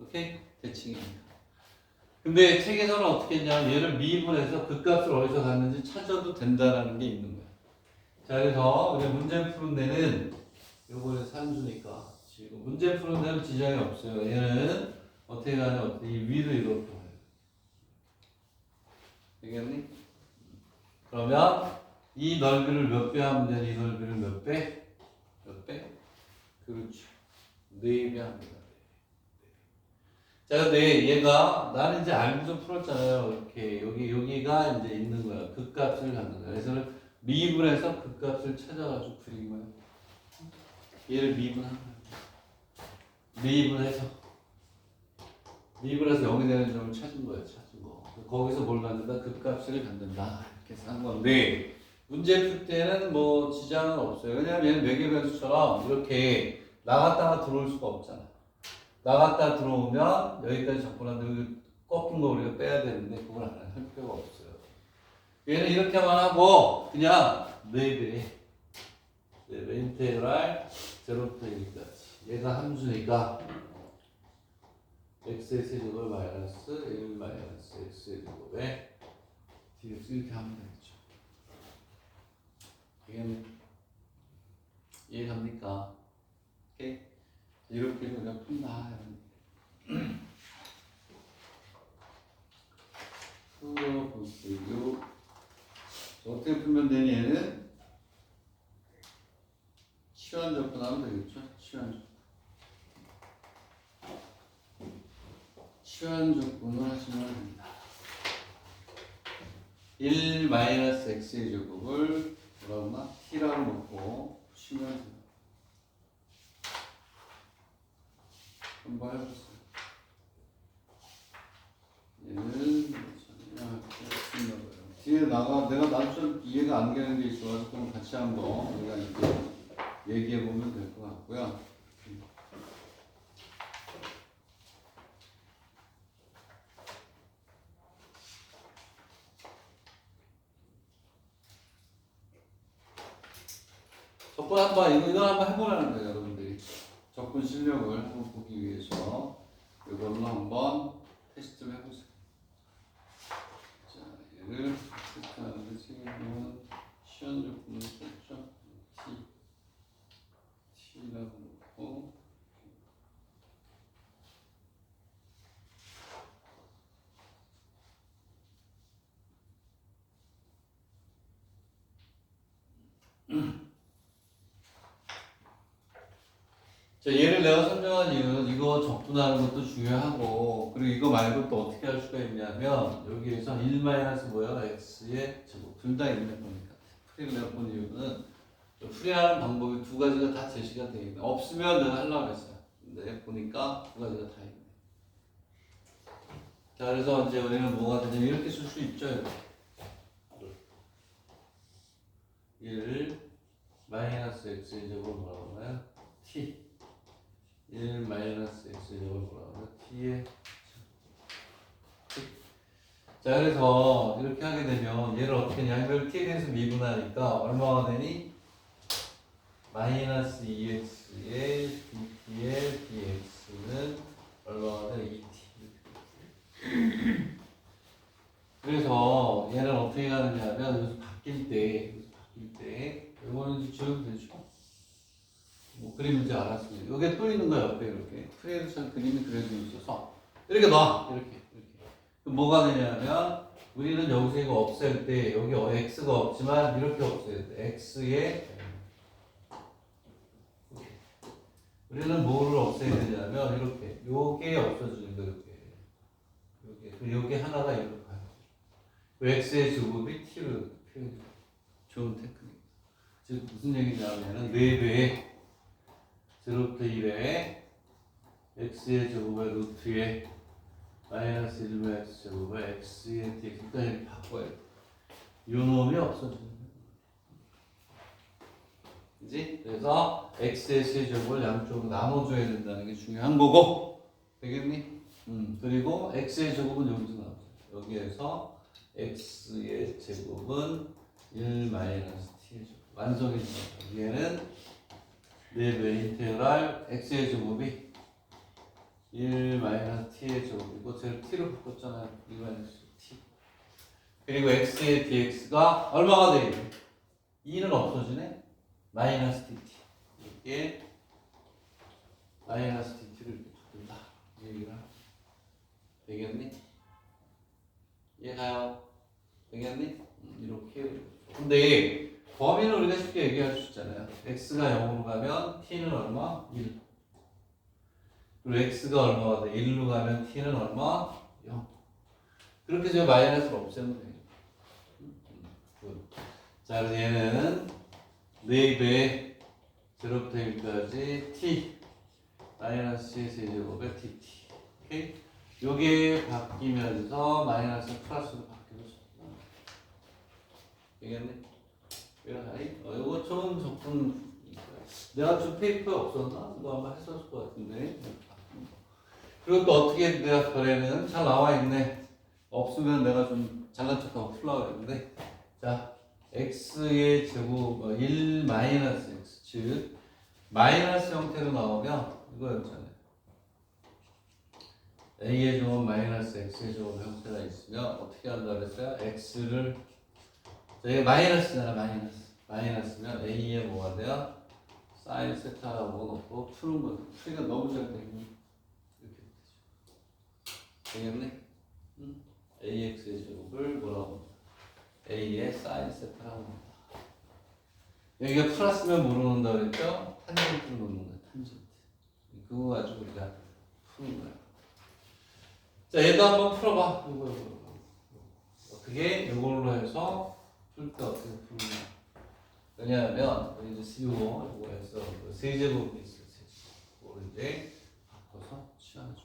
오케이? 대칭이니까. 근데 책에서는 어떻게 했냐면 얘를 미분해서 그 값을 어디서 갔는지 찾아도 된다라는 게 있는 거야. 자, 그래서 우리 문제 푸는 데는 요거는 산수니까 지금 문제 푸는 데는 지장이 없어요. 얘는 어떻게 가냐 어떻게 이 위를 이렇게 가요. 되겠니? 그러면 이 넓이를 몇 배 하면 되니? 이 넓이를 몇 배? 몇 배? 그렇죠. 4배 합니다. 자, 근데 얘가 나는 이제 알고서 풀었잖아요. 이렇게 여기가 이제 있는 거야. 그 값을 갖는 거야. 그래서 미분해서 그 값을 찾아가지고 그린 거야. 얘를 미분한 거야. 미분해서 0이 되는 점을 찾은 거야. 찾은 거. 거기서 뭘 갖는다? 그 값을 갖는다. 이렇게 해서 한 건데 문제 풀 때는 뭐 지장은 없어요. 왜냐하면 얘는 매개변수처럼 이렇게 나갔다가 들어올 수가 없잖아. 나갔다 들어오면 여기까지 접근하는데 여기 꺾인 거 우리가 빼야 되는데 그걸 안 할 필요가 없어요. 얘는 이렇게만 하고 그냥 4배 인테그랄 0부터 1까지 얘가 함수니까 x의 세제곱 마이너스 1 마이너스 x의 제곱에 dx 이렇게 하면 되겠죠. 이해갑니까? 오케이? 이렇게 그냥 푼다. 보세요. 어떻게 풀면 되니 얘는? 치환 접근하면 되겠죠? 치환 접근을 하시면 됩니다. 1 마이너스 x의 제곱을 뭐라고 하나? t라고 놓고 푸시면 돼요. 한번 해보세요. 얘는 뒤에 내가 나도 좀 이해가 안 되는 게 있어가지고 그럼 같이 한번 우리가 이렇게 얘기해 보면 될 것 같고요. 접근 한번 이거 한번 해보라는 거예요, 여러분들이. 접근 실력을 한번 보기 위해서 이걸로 한번 테스트를 해보세요. 자, 얘를 테스트하는데 지금은 시연 접근을 썼죠. T라고 놓고 자, 얘를 내가 설명한 이유는 이거 적분하는 것도 중요하고 그리고 이거 말고 또 어떻게 할 수가 있냐면 여기에서 1 마이너스 뭐야? x의 제곱 둘 다 있는 거니까 풀이를 내가 본 이유는 풀이하는 방법이 두 가지가 다 제시가 되어 있네. 없으면 내가 하려고 했어요. 근데 보니까 두 가지가 다 있네. 자, 그래서 이제 우리는 뭐가 되냐면 이렇게 쓸 수 있죠. 1 마이너스 x의 제곱을 뭐라고 하나요? t 1 마이너스 x의 제곱을 뭐라고 하나요? t의 자, 그래서 이렇게 하게 되면 얘를 어떻게 하냐 이걸 t에 대해서 미분하니까 얼마가 되니? 마이너스 2x의 dt의 dx는 얼마가 되니? 2t 그래서 얘는 어떻게 가느냐 하면 여기서 바뀔 때 이거는 지워도 되죠. 뭐 그림 문제 알았습니다. 여기에 또 있는 거야 옆에 이렇게 프레드처럼 그림이 그려져 있어서 이렇게 놔 이렇게 그럼 뭐가 되냐면 우리는 여기서 이거 없앨 때 여기 x가 없지만 이렇게 없애야 돼. x의 우리는 뭐를 없애야 되냐면 이렇게 요게 없어지는 거 이렇게 요게 하나가 이렇게 가요. x의 제곱이 t로 표현해요. 좋은 테크닉. 즉 무슨 얘기냐면은 4배의 제로부터 1에 x의 제곱의 루트에 마이너스 1배 x 제곱에 x의 dx 일단 이렇게 바꿔야 돼. 요 놈이 없어지는 거야. 그지? 그래서 x의 세제곱을 양쪽으로 나눠줘야 된다는 게 중요한 거고. 되겠니? 그리고 x의 제곱은 여기서 나오죠. 여기에서 x의 제곱은 1 마이너스 t의 제곱. 완성이죠. 얘는 4배 인테그랄 x의 제곱이 1 마이너스 t의 제곱이고 제를 t로 바꿨잖아요. 1 마이너스 t. 그리고 x의 dx가 얼마가 돼요? 2는 없어지네. 마이너스 dt. 이게 마이너스 dt를 이렇게 바꾼다. 이 얘기를 되겠니? 이해가요? 되겠니? 이렇게. 근데 범위는 우리가 쉽게 얘기할 수 있잖아요. x가 0으로 가면 t는 얼마? 1. 그리고 x가 얼마가 돼? 1로 가면 t는 얼마? 0. 그렇게 해서 마이너스를 없애면 돼요. 자, 그래서 얘는 4배 0부터 1까지 t 마이너스 세제곱의 dt. 오케이? 요게 바뀌면서 마이너스 플러스로 바뀌고 싶다. 되겠네? 이거 처음 접근. 내가 준 페이퍼에 없었나? 이거 아마 했었을 것 같은데. 그리고 또 어떻게 내가 별에는 잘 나와 있네. 없으면 내가 좀 잘난 척하고 풀라고 했는데. 자, x의 제곱 1 마이너스 x 즉 마이너스 형태로 나오면 이거였잖아요. a의 제곱 마이너스 x의 제곱 형태가 있으면 어떻게 한다 그랬어요? x를 여기 마이너스잖아. 마이너스면 a의 뭐가 돼요? 사인 세타라고 놓고 푸는 거. 풀이가 너무 잘 되니 이렇게 되죠. 되겠네? ax의 제곱을 뭐라고? a의 사인 세타라고 합니다. 여기가 플러스면 뭐로 놓는다 그랬죠? 탄젠트로 놓는 거야. 탄젠트. 그거 가지고 우리가 푸는 거야. 자, 얘도 한번 풀어봐. 이거. 어떻게 이걸로 해서 풀 때 어떻게 푸느냐. 왜냐하면 이제 이거에서 세제곱이 있어요. 세제곱. 이제 바꿔서 취하죠.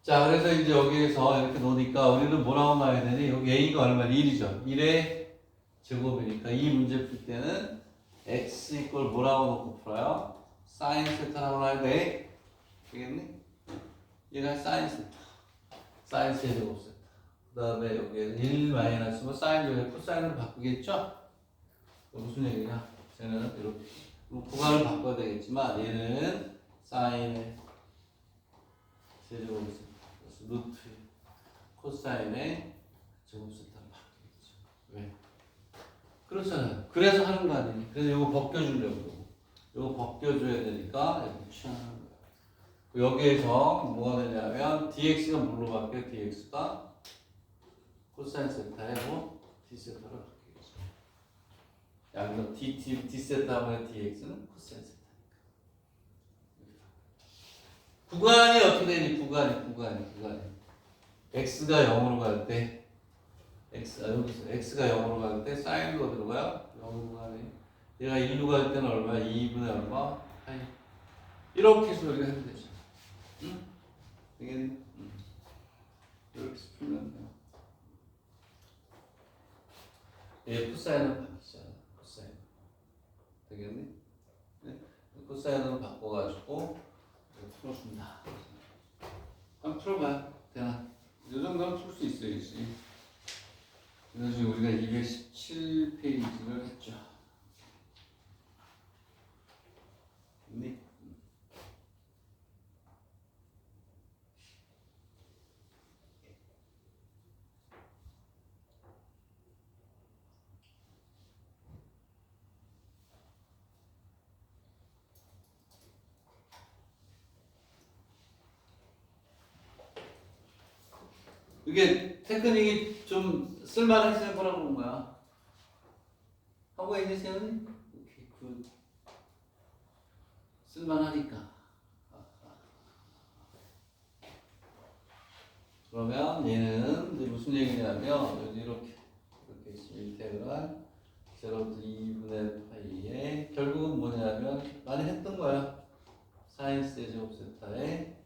자, 그래서 이제 여기에서 이렇게 놓으니까 우리는 뭐라고 나와야 되니? 여기 a가 얼마? 1이죠. 1의 제곱이니까 이 문제 풀 때는 x 이꼴 뭐라고 놓고 풀어요? 사인 세타라고 나와야 돼. 되겠니? 얘가 사인 세타. 사인 세제곱 세타. 그 다음에 여기에 1 마이너스 뭐 사인 제곱에 코사인으로 바꾸겠죠? 무슨 얘기냐? 쟤는 이렇게 구간을 바꿔야 되겠지만 얘는 사인의 세제곱 세타. 루트 코사인의 제곱 세타로 바뀌겠죠. 왜? 그렇잖아요. 그래서 하는 거 아니니? 그래서 이거 벗겨주려고. 이거 벗겨줘야 되니까 이렇게 취하는 거야. 여기에서 뭐가 되냐면 dx가 뭘로 바뀌어? dx가 코사인 세타에 뭐 d 세타로 바뀌겠죠. 양변 d 세타 하면 dx는 코사인 세타니까. 구간이 어떻게 되니? 구간이 x가 0으로 갈 때 여기서 x가 0으로 갈 때 사인도 어디로 가요? 0으로 가네. 얘가 1로 갈 때는 얼마? 2분의 얼마? 파이. 이렇게 해서 우리가 해도 되죠. 응? 되겠니? 이렇게 해서 풀면 돼요. 얘 코사인은 바뀌잖아. 코사인. 되겠니? 네? 코사인으로 바꿔가지고 풀어준다. 한번 풀어봐요. 되나? 이 정도는 풀 수 있어야지. 그래서 지금 우리가 217페이지를 했죠. 네. 이게 테크닉이 좀 쓸만해서 해보라고 그런 거야. 하고 있는 세연이 그 쓸만하니까. 그러면 얘는 이제 무슨 얘기냐면 이렇게 인테그랄 제로부터 2분의 파이에 결국은 뭐냐면 많이 했던 거야. 사인 세제곱 세타에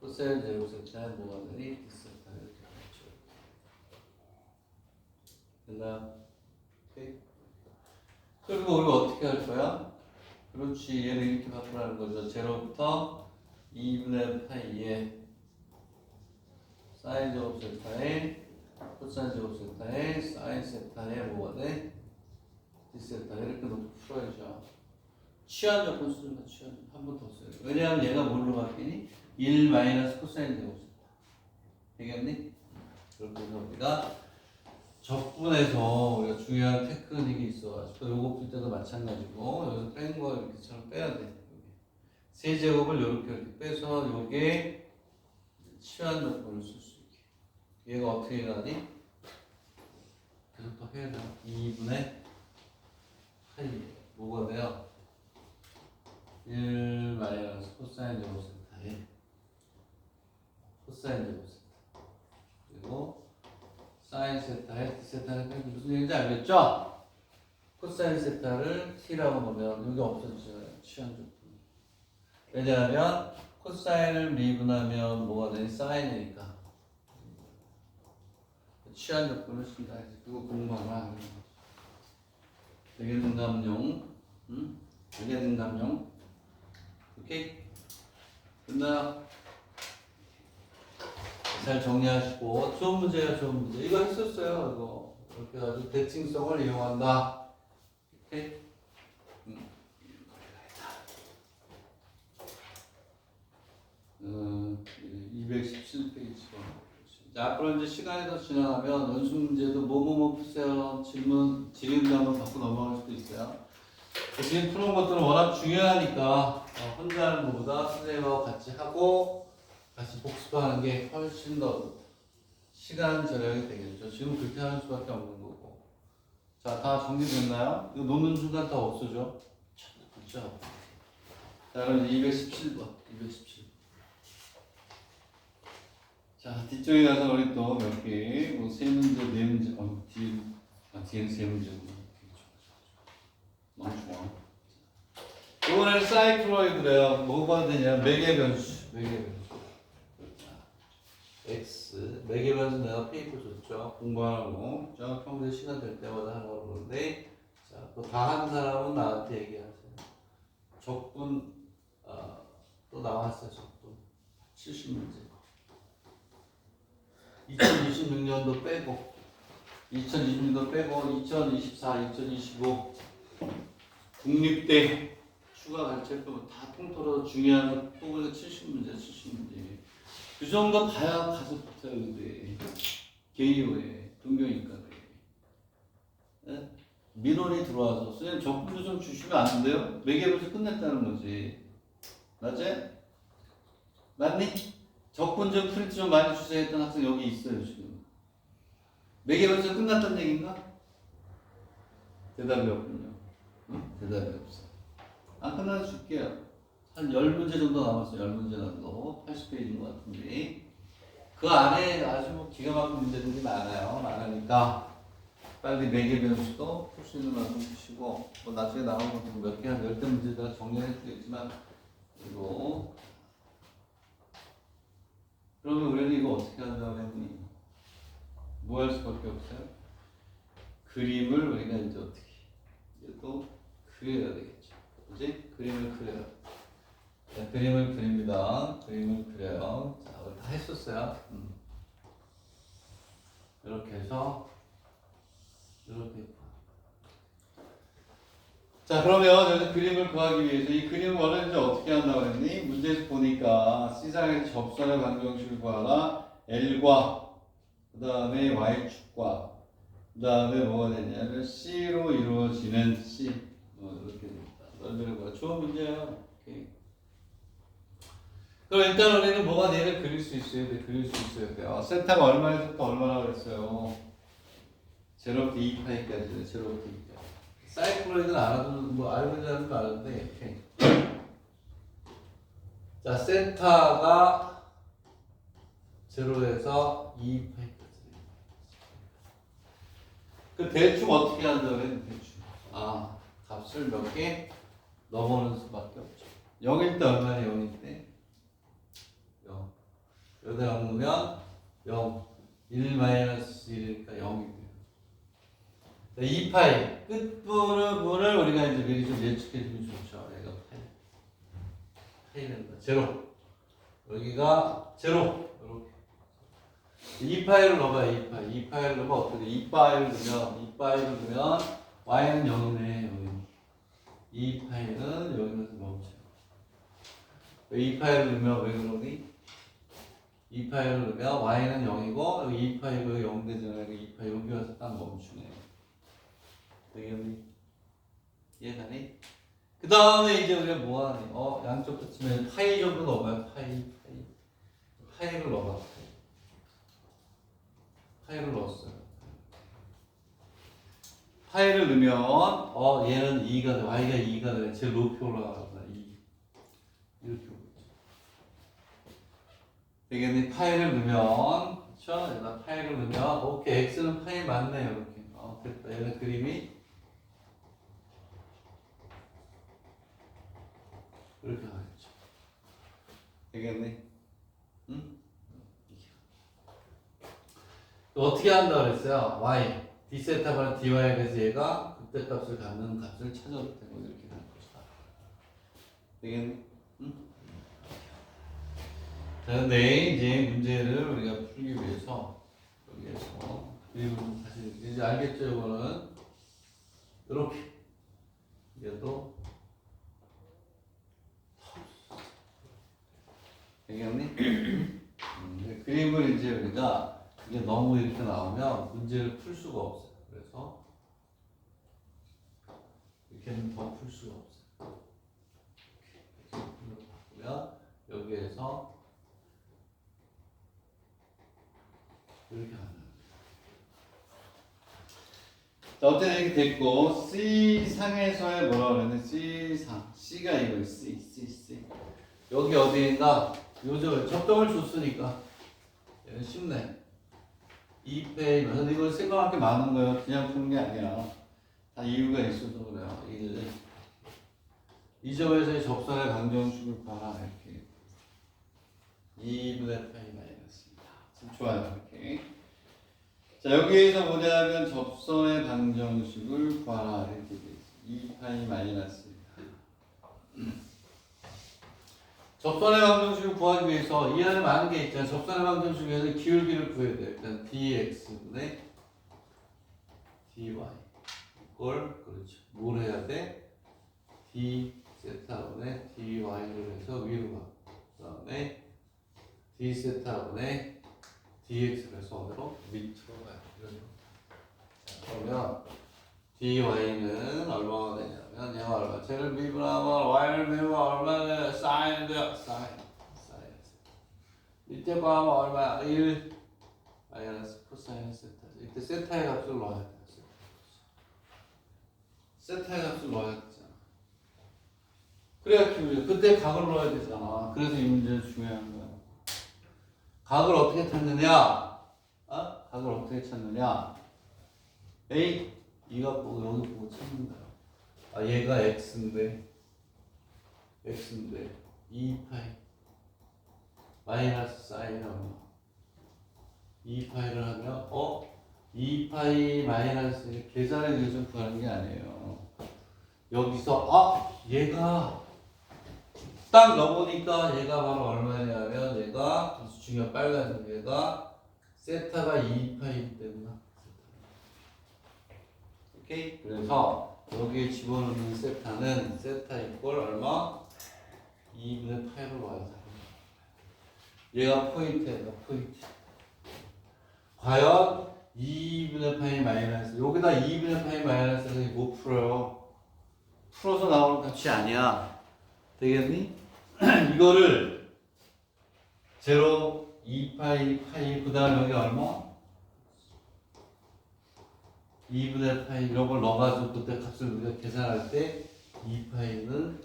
코사인 제곱 세타에 뭐가 되니? 디세타 이렇게 되죠. 됐나요? 오케이. 그리고 우리가 어떻게 할 거야? 그렇지, 얘를 이렇게 바꾸라는 거죠. 제로부터 2분의 파이에 사인 제곱 세타에 코사인 제곱 세타에 사인 세타에 뭐가 돼? 디세타 이렇게 놓고 풀어야죠. 취한 조건 쓰는 거 취한 조건 한 번 더 써요. 왜냐하면 얘가 뭘로 바뀌니? 1 마이너스 코사인 제곱 세타. 되겠니? 그렇게 해서 우리가 적분에서 우리가 중요한 테크닉이 있어가지고 요거 풀 때도 마찬가지고 여기서 뺀 거 이렇게처럼 빼야 돼. 세제곱을 이렇게 빼서 요게 취한 조건을 쓸 수 있게. 얘가 어떻게 가니? 계속 더 해야 돼. 2분의 8 뭐가 돼요? 1 마이너스 코사인 제곱 세타에 코사인 제곱 세타 그리고 사인 세타에 디세타는 무슨 얘기인지 알겠죠? 코사인 세타를 t라고 보면 여기 없어지잖아요. 취한 조건. 왜냐하면 코사인을 미분하면 뭐가 되니? 사인이니까 취한 조건을 쓴다. 그거 공부하라. 되겠는감용? 응? 되겠는감용? 오케이? 끝나요? 잘 정리하시고 좋은 문제야 좋은 문제. 이거 했었어요. 이거 이렇게 아주 대칭성을 이용한다. 오케이? 217페이지로. 자, 앞으로 이제 시간이 더 지나가면 연습 문제도 뭐뭐뭐 푸세요. 질문도 한번 받고 넘어갈 수도 있어요. 지금 푸는 것들은 워낙 중요하니까 혼자 하는 것보다 선생님하고 같이 하고 같이 복습하는 게 훨씬 더 시간 절약이 되겠죠. 지금 그렇게 하는 수밖에 없는 거고. 자, 다 정리됐나요? 이거 놓는 순간 다 없어져. 그렇죠? 자, 그럼 217번. 217번. 자, 뒤쪽에 가서 우리 또 몇 개, 뭐 세 문제, 네 문제, 뒤에는 세 문제. 너무 좋아. 이번에는 사이클로이드래요. 뭐가 되냐? 매개 변수. 매개 변수. X. 매개 변수 내가 페이퍼 줬죠. 공부하라고. 저 평소에 시간 될 때마다 하라고 그러는데, 자, 또 다 한 사람은 나한테 얘기하세요. 적분, 또 나왔어요. 적분. 70문제. 2026년도 빼고 2026년도 빼고 2024, 2025 국립대 추가 가르쳐도 다 통틀어서 중요한 거 뽑으니까 70문제, 70문제. 그 정도 봐야 가서 붙어요. 근데 개요에 동경이과에 민원이 들어와서 선생님 적분도 좀 주시면 안 돼요? 매개부터 끝냈다는 거지. 맞지? 맞니? 적분 좀 프린트 좀 많이 주세요 했던 학생 여기 있어요 지금. 매개변수 끝났다는 얘기인가? 대답이 없군요. 응? 대답이 없어. 안 끝나서 줄게요. 한 10문제 정도 남았어요. 10문제 정도. 80페이지인 것 같은데 그 안에 아주 뭐 기가 막힌 문제들이 많아요. 많으니까 빨리 매개변수도 풀 수 있는 만큼 푸시고 뭐 나중에 나오는 것도 몇 개 한 10개 문제다 정리해드리겠지만 그리고 그러면 우리는 이거 어떻게 한다고 했니? 뭐 할 수밖에 없어요? 그림을 우리가 이제 어떻게 또 그려야 되겠죠. 그지? 그림을 그려요. 자, 그림을 그립니다. 그림을 그려요. 자, 우리 다 했었어요. 이렇게 해서 이렇게. 자, 그러면 여기서 그림을 구하기 위해서 이 그림을 원래 이제 어떻게 한다고 했니? 문제에서 보니까 C상의 접선의 방정식을 구하라. L과 그 다음에 Y축과 그 다음에 뭐가 되냐면 C로 이루어지는 C 이렇게 됩니다. 넓이를 구하. 좋은 문제예요. 오케이. 그럼 일단 우리는 뭐가 얘를 그릴 수 있어야 돼. 그릴 수 있어야 돼요. 센터가 얼마에서부터 얼마나 그랬어요? 제로부터 2파이까지. 제로부터 2파이. 사이클로이드는 알아도 뭐 알고 있는 사람도 아는데 이렇게. 자, 센터가 0에서 2파이까지. 그 대충 어떻게 한다고 그래? 대충. 아, 값을 몇 개 넘어오는 수밖에 없죠. 0일 때 얼마냐? 0일 때 0. 여기다 넣으면 0. 1 마이너스 1이니까 0이 돼요. 2파이 끝부분을 우리가 이제 미리 좀 예측해 주면 좋죠. 얘가 파이 된다. 제로. 여기가 제로. 이렇게. 2파이를 넣어봐요. 2파이. 2파이를 넣으면 어떻게 돼? 2파이를 넣으면 y는 0이네. 여기. 2파이는 여기서 멈춰요. 2파이를 넣으면 왜 그러니? 2파이를 넣으면 y는 0이고 여기 2파이가 0 되잖아요. 2파이 여기 와서 딱 멈추네. 되겠니? 이해가니? 그 다음에 이제 우리가 뭐하니? 양쪽 끝이면 파이 정도 넣어봐요. 파이를 넣어봐. 파이를 넣었어요. 파이를 넣으면 얘는 2가 돼. y가 2가 돼. 제일 높이 올라가다. 2 이렇게 오고 있죠. 되겠니? 파이를 넣으면 그쵸? 여기다 파이를 넣으면 오케이 x는 파이 맞네요. 이렇게. 됐다. 얘는 그림이 이렇게 나겠죠. 되겠니? 응? 또 어떻게 한다 그랬어요? y d세타가 dy에 대해서 얘가 극대값을 갖는 값을 찾아올 때 이렇게 하는 것이다. 되겠니? 응? 자, 근데 이제 문제를 우리가 풀기 위해서 여기에서 그림을 다시 이제 알겠죠? 이거는 이렇게 얘도 되겠니? 그림을 이제 우리가 이게 너무 이렇게 나오면 문제를 풀 수가 없어요. 그래서 이렇게는 더 풀 수가 없어요. 이렇게 바꾸면 여기에서 이렇게 하는 거예요. 자, 어쨌든 이렇게 됐고 C 상에서의 뭐라 그러는데 C 상 C가 이거예요. C 여기 어디인가 요즘 접점을 줬으니까 얘는 쉽네. 2페이 근데 이걸 생각할 게 많은 거예요. 그냥 푸는 게 아니야. 다 이유가 있어서 그래요. 1 이 점에서의 접선의 방정식을 봐라. 이렇게 2분의 파이 마이너스입니다. 참 좋아요. 이렇게. 자, 여기에서 뭐냐면 접선의 방정식을 구하라. 이렇게 돼 있어요. 2파이 마이너스입니다. 접선의 방정식을 구하기 위해서 이 안에 많은 게 있잖아요. 접선의 방정식 위해서 기울기를 구해야 돼요. 일단 dx분의 dy 이걸 그렇죠. 뭘 해야 돼? d세타분의 dy를 해서 위로 가. 그 다음에 d세타분의 dx를 해서 어디로? 밑으로 가요. 그러면 dy는 얼마가 되냐면 얘가 얼마? 쟤를 미분하면 y를 미분하면 얼마냐? 사인인데요. 사인. 이때 보면 얼마야? 1 마이너스 코사인 세타. 이때 세타의 값을 넣어야 돼. 세타의 값을 넣어야 되잖아. 그래야 기울여. 그때 각을 넣어야 되잖아. 그래서 이 문제는 중요한 거야. 각을 어떻게 찾느냐? 각을 어떻게 찾느냐? A 이가 보고 여기 보고 찾는 거야. 얘가 x인데 2파이 마이너스 사인이 얼마? 2파이를 하면 2파이 마이너스 계산의 기준 구하는 게 아니에요. 여기서 얘가 딱 넣어보니까 얘가 바로 얼마냐면 얘가 중요한 빨간색 얘가 세타가 2파이기 때문에 오케이? 그래서 여기에 집어넣는 세타는 세타 이꼴 얼마? 2분의 파이로 와야 돼. 얘가 포인트예요. 포인트. 과연 2분의 파이 마이너스 여기다 2분의 파이 마이너스를 못 풀어요. 풀어서 나오는 값이 아니야. 되겠니? 이거를 제로 2파이 파이 그 다음 여기 얼마? 2분의 파이 이런 걸 넣어가지고 그때 값을 우리가 계산할 때 2파이는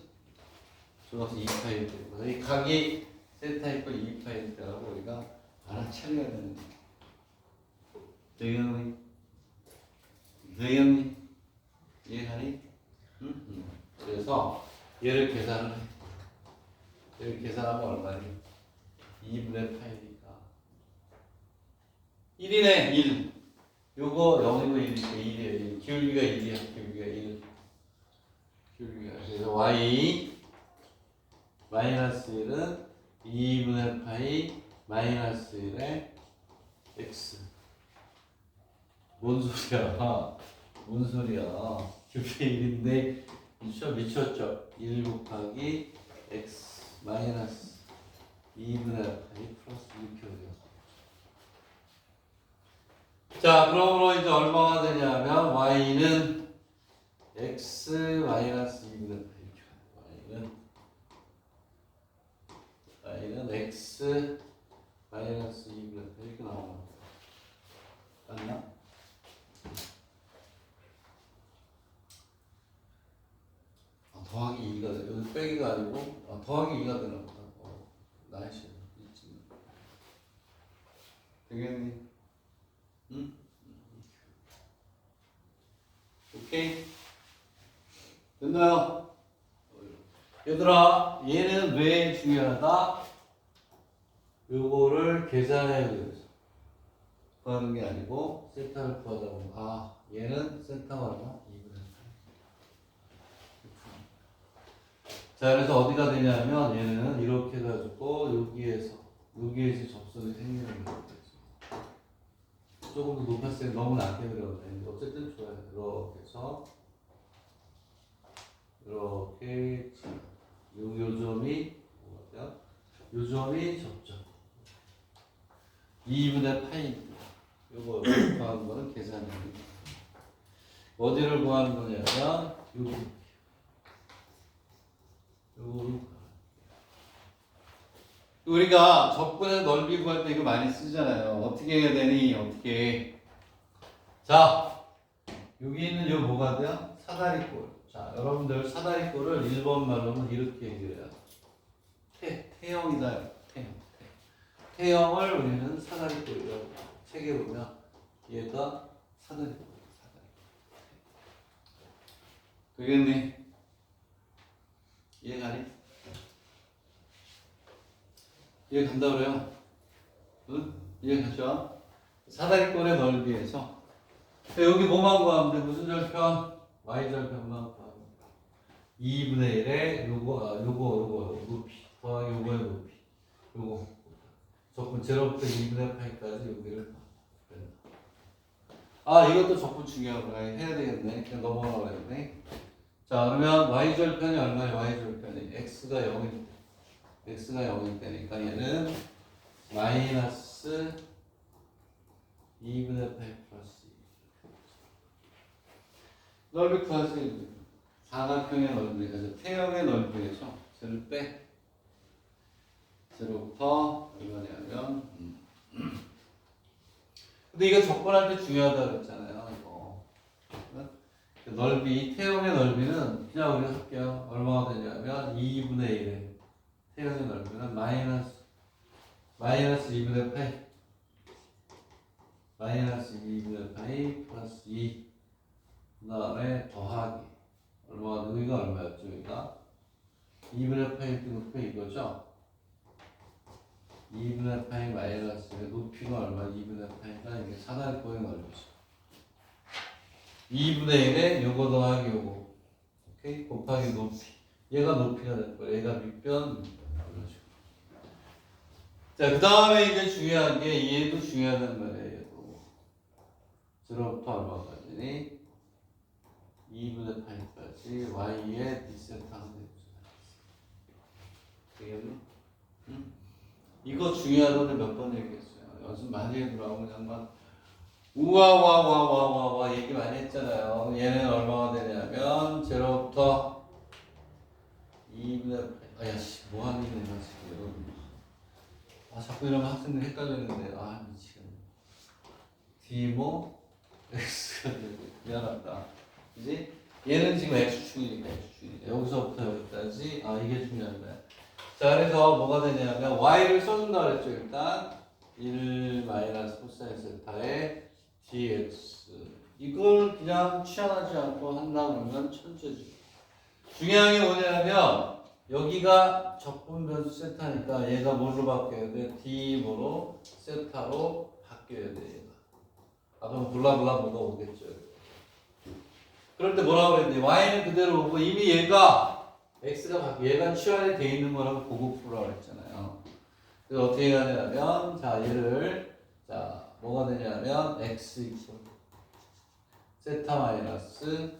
좋아서 2파이 되고 이 각이 세타 있고 2파이 때라고 우리가 알아차려야 되는 거예요. 되겠니? 되겠니? 이해하니? 응? 그래서 얘를 계산을 해. 얘를 계산하면 얼마니? 2분의 8이니까 1이네 1. 요거 0이고 1이니까 1이에요. 1. 기울기가 1이야. 기울기가 1. 기울기가. 그래서 y 마이너스 1은 2분의 파이 마이너스 1의 x. 뭔 소리야? 뭔 소리야? 기울기 1인데 미쳤죠? 1 곱하기 x 마이너스 2분의 파이 플러스 이렇게 돼요. 자, 그러므로 이제 얼마가 되냐면 y는 x 마이너스 2분의 파이. y는 x 마이너스 2분의 파이 이렇게 나오는 거야. 맞나? 더하기 2가 돼. 여기 빼기가 아니고 더하기 2가 되나 보다. 나이스. 되겠니? 응? 오케이? 됐나요? 얘들아, 얘는 왜 중요하다? 요거를 계산해야 돼요. 구하는 게 아니고 세타를 구하다 보면 얘는 세타가 얼마? 2분의 8. 자, 그래서 어디가 되냐면 얘는 이렇게 해가지고 여기에서 접선이 생기는 거예요. 조금 더 높았을 때 너무 낮게 그려도 어쨌든 좋아요. 이렇게 해서 이렇게 요 점이 뭐죠? 요 점이 접점 2분의 파이입니다. 요거 구하는 거는 계산입니다. 어디를 구하는 거냐면 요거 우리가 적분의 넓이 구할 때 이거 많이 쓰잖아요. 어떻게 해야 되니? 어떻게? 자, 여기 있는 요 뭐가 돼요? 사다리꼴. 자, 여러분들 사다리꼴을 1번 말로는 이렇게 얘기해요. 태형이다. 태형을 우리는 사다리꼴이라고 책에 보면 얘가 사다리꼴이에요. 되겠니? 이해가니? 이해 간다 그래요? 응? 이해 가죠? 사다리꼴의 넓이에서 여기 뭐만 구하면 돼? 무슨 절편? y절편만 구하면 돼. 2분의 1에 요거 높이 더하기 요거의 높이 요거 적분 제로부터 2분의 8까지 여기를 이것도 적분 중요하고 해야 되겠네. 그냥 넘어가라고 그랬네. 자, 그러면 y절편이 얼마예요? y절편이 x가 0일 때 x가 0일 때니까 얘는 마이너스 2분의 8 플러스 2. 넓이 구하세요. 사각형의 넓이에서 태형의 넓이에서 쟤를 빼. 제로부터 얼마냐면 근데 이거 접근할 때 중요하다 그랬잖아요. 이거 넓이, 태형의 넓이는 그냥 우리가 할게요. 얼마가 되냐면 2분의 1에 태형의 넓이는 마이너스 2분의 8 마이너스 2분의 8 플러스 2 그 다음에 더하기 얼마가 되고 이거 얼마였죠? 여기가 2분의 8일 때 높이 이거죠? 2분의 8 마이너스 높이가 얼마? 2분의 8가 이게 사다리꼴의 넓이죠. 2분의 1에 요거 더하기 요거 오케이? 곱하기 높이 얘가 높이가 될 거예요. 얘가 밑변 자, 그 다음에 이제 중요한 게 얘도 중요하단 말이에요. 얘도. 제로부터 얼마까지니? 2분의 8까지 y의 d세타 하면 되겠네? 응? 이거 중요하다고 몇 번 얘기했어요. 연습 많이 해두라고 그냥 막 우와와와와와와 얘기 많이 했잖아요. 얘는 얼마가 되냐면 제로부터 2분의 8 아야씨 뭐하는 일이야 지금. 자꾸 이러면 학생들 헷갈리는데 미치겠네. D모 X가 되고 미안하다. 그지? 얘는 지금 X축이니까 X축이니까 여기서부터 여기까지 이게 중요한데. 자, 그래서 뭐가 되냐면 Y를 써준다 그랬죠. 일단 1 마이너스 코사인 세타에 dx 이걸 그냥 취한하지 않고 한다 그러면 천재지. 중요한 게 뭐냐면 여기가 적분 변수 세타니까 얘가 뭘로 바뀌어야 돼? D 뭐로? 세타로 바뀌어야 돼 얘가. 아 그럼 블라블라 뭐가 오겠죠. 그럴 때 뭐라고 그랬니? y는 그대로 오고 이미 얘가 얘가 취한이 돼 있는 거라고 보고 풀으라고 했잖아요. 그래서 어떻게 해야 되냐면 자 얘를 자 뭐가 되냐면 x 이퀄 세타 마이너스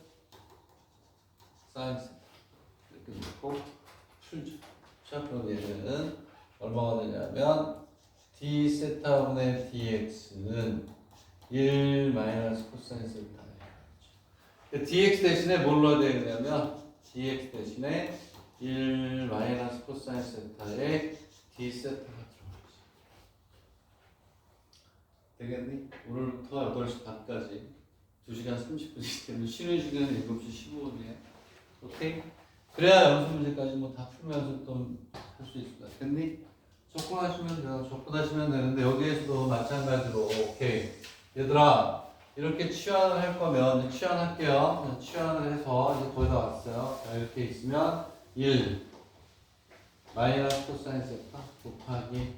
사인 세타 이렇게 놓고 풀죠. 자 그럼 얘는 얼마가 되냐면 d 세타분의 dx는 1 마이너스 코사인 세타. dx 대신에 뭘로 해야 되냐면 dx 대신에 1 마이너스 코사인 세타에 d 세타가 들어가지. 되겠니? 오늘부터 8시 반까지 2시간 30분이기 때문에 쉬는 시간은 7시 15분이에요. 오케이? 그래야 연습 문제까지 뭐 다 풀면서 또 할 수 있을 것 같겠니? 접근하시면 되는데 여기에서도 마찬가지로 오케이. 얘들아 이렇게 치환을 할 거면 치환할게요. 치환을 해서 이제 거의 다 왔어요. 자, 이렇게 있으면 1 마이너스 코사인 세타 곱하기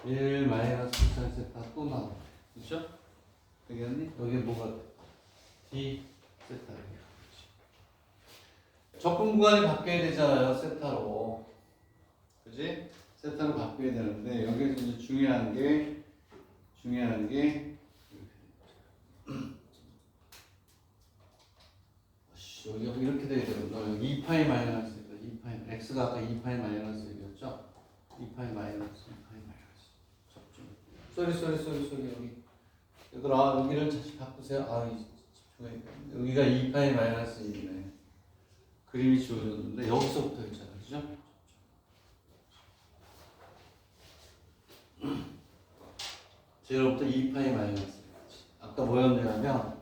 1 마이너스 코사인 세타 또 나와. 그렇죠? 되겠니? 여기 뭐가 돼? D 세타. 접근 구간이 바뀌어야 되잖아요. 세타로. 그지? 세타로 바뀌어야 되는데 여기서 이제 중요한 게 여기 이렇게 돼야 되거든요. 여기 2파이 마이너스 2파이 x가 아까 2파이 마이너스 1이었죠? 2파이 마이너스 2파이 마이너스 접점. 쏘리 여기. 얘들아 여기를 다시 바꾸세요. 여기가 2파이 마이너스 1이네. 그림이 지워졌는데 여기서부터 있잖아요. 그죠? 제로부터 2파이 마이너스. 아까 뭐였냐면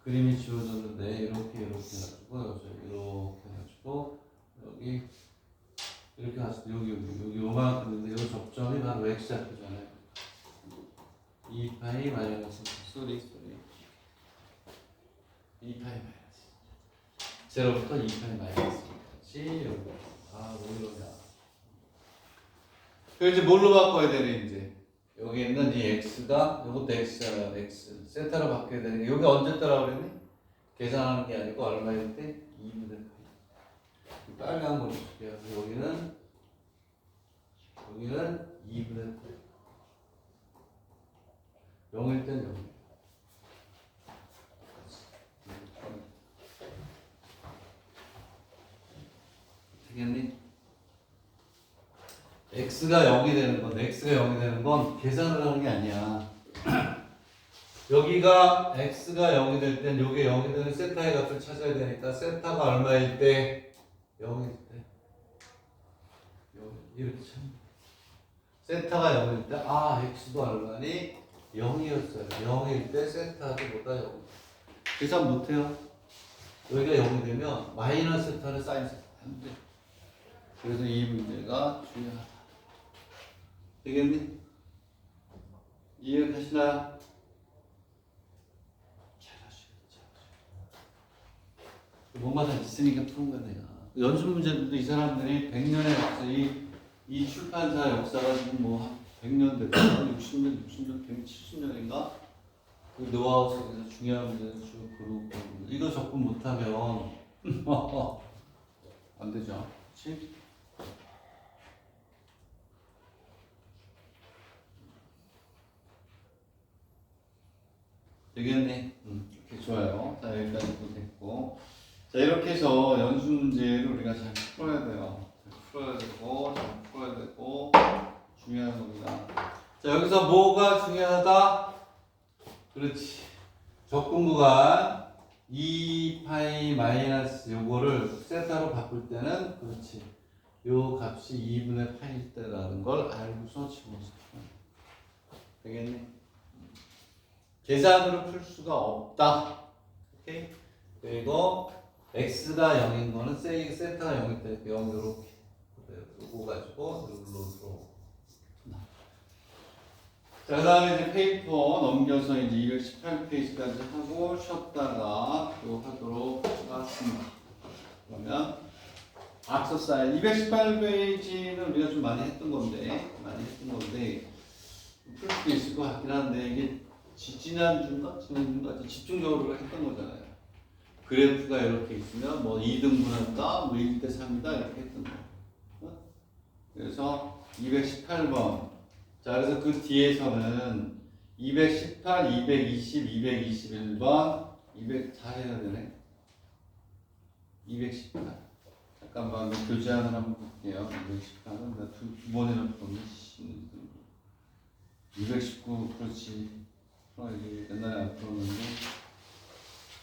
그림이 지워졌는데 이렇게 해가지고 이렇게 해가지고 여기 이렇게 갔을 때 여기 요만큼인데 이 접점이 바로 x 좌표잖아요. 2파이 마이너스 쏘리 2파이 마이너스 제로부터 2파이 마이너스까지 여기 뭐 이러냐. 그래서 이제 뭘로 바꿔야 되니 이제 여기 있는 이 x가 이것도 x잖아요. x 세타로 바뀌어야 되는 게 여기 언제 따라 그랬니? 계산하는 게 아니고 얼마일 때? 2분의 파이. 빨간 걸로 줄게요. 여기는 2분의 파이. 0일 땐 0. 되겠니? x가 0이 되는 건 계산을 하는 게 아니야. 여기가 x가 0이 될 땐 요게 0이 되는 세타의 값을 찾아야 되니까 세타가 얼마일 때? 0일 때. 이렇게 찾는 세타가 0일 때 x도 얼마니? 0이었어요. 0일 때 세타보다 0. 계산 못해요. 여기가 0이 되면 마이너스 세타는 사인 세타 안 돼. 그래서 이 문제가 중요하다. 되겠니? 이해가시나요? 뭔가 다 있으니까 푸는 거야 내가. 연습 문제들도 이 사람들이 100년의 역사, 이 출판사 역사가 지금 뭐 100년 됐다, 60년, 170년인가? 그 노하우 속에서 중요한 문제는 쭉 그룹 이거 접근 못하면 안 되죠. 그렇지? 되겠네. 이렇게 좋아요. 자 여기까지 또 됐고. 자 이렇게 해서 연습 문제를 우리가 잘 풀어야 돼요. 잘 풀어야 되고 중요한 겁니다. 자 여기서 뭐가 중요하다? 그렇지. 접근 구간 2파이 마이너스 요거를 세타로 바꿀 때는 그렇지. 요 값이 2분의 파일 때라는 걸 알고서 집어넣으면 되겠네. 계산으로 풀 수가 없다. 오케이? 그리고 x가 0인 거는 세타가 0일 때 0 이렇게 요거 가지고 룰로 들어. 자, 그 다음에 이제 페이퍼 넘겨서 이제 218페이지까지 하고 쉬었다가 또 하도록 하겠습니다. 그러면 앞서 쌓인 218페이지는 우리가 좀 많이 했던 건데 풀 수도 있을 것 같긴 한데 이게 지난주인가 집중적으로 했던 거잖아요. 그래프가 이렇게 있으면 뭐 2등분한다, 뭐 1대 3이다 이렇게 했던 거. 그래서 218번. 자, 그래서 그 뒤에서는 218, 220, 221번, 200 다 해야 되네. 218. 잠깐만 교재하나 한번 볼게요. 218은 나 두 번이나 풀었네. 219 그렇지. 옛날에 안 풀었는데.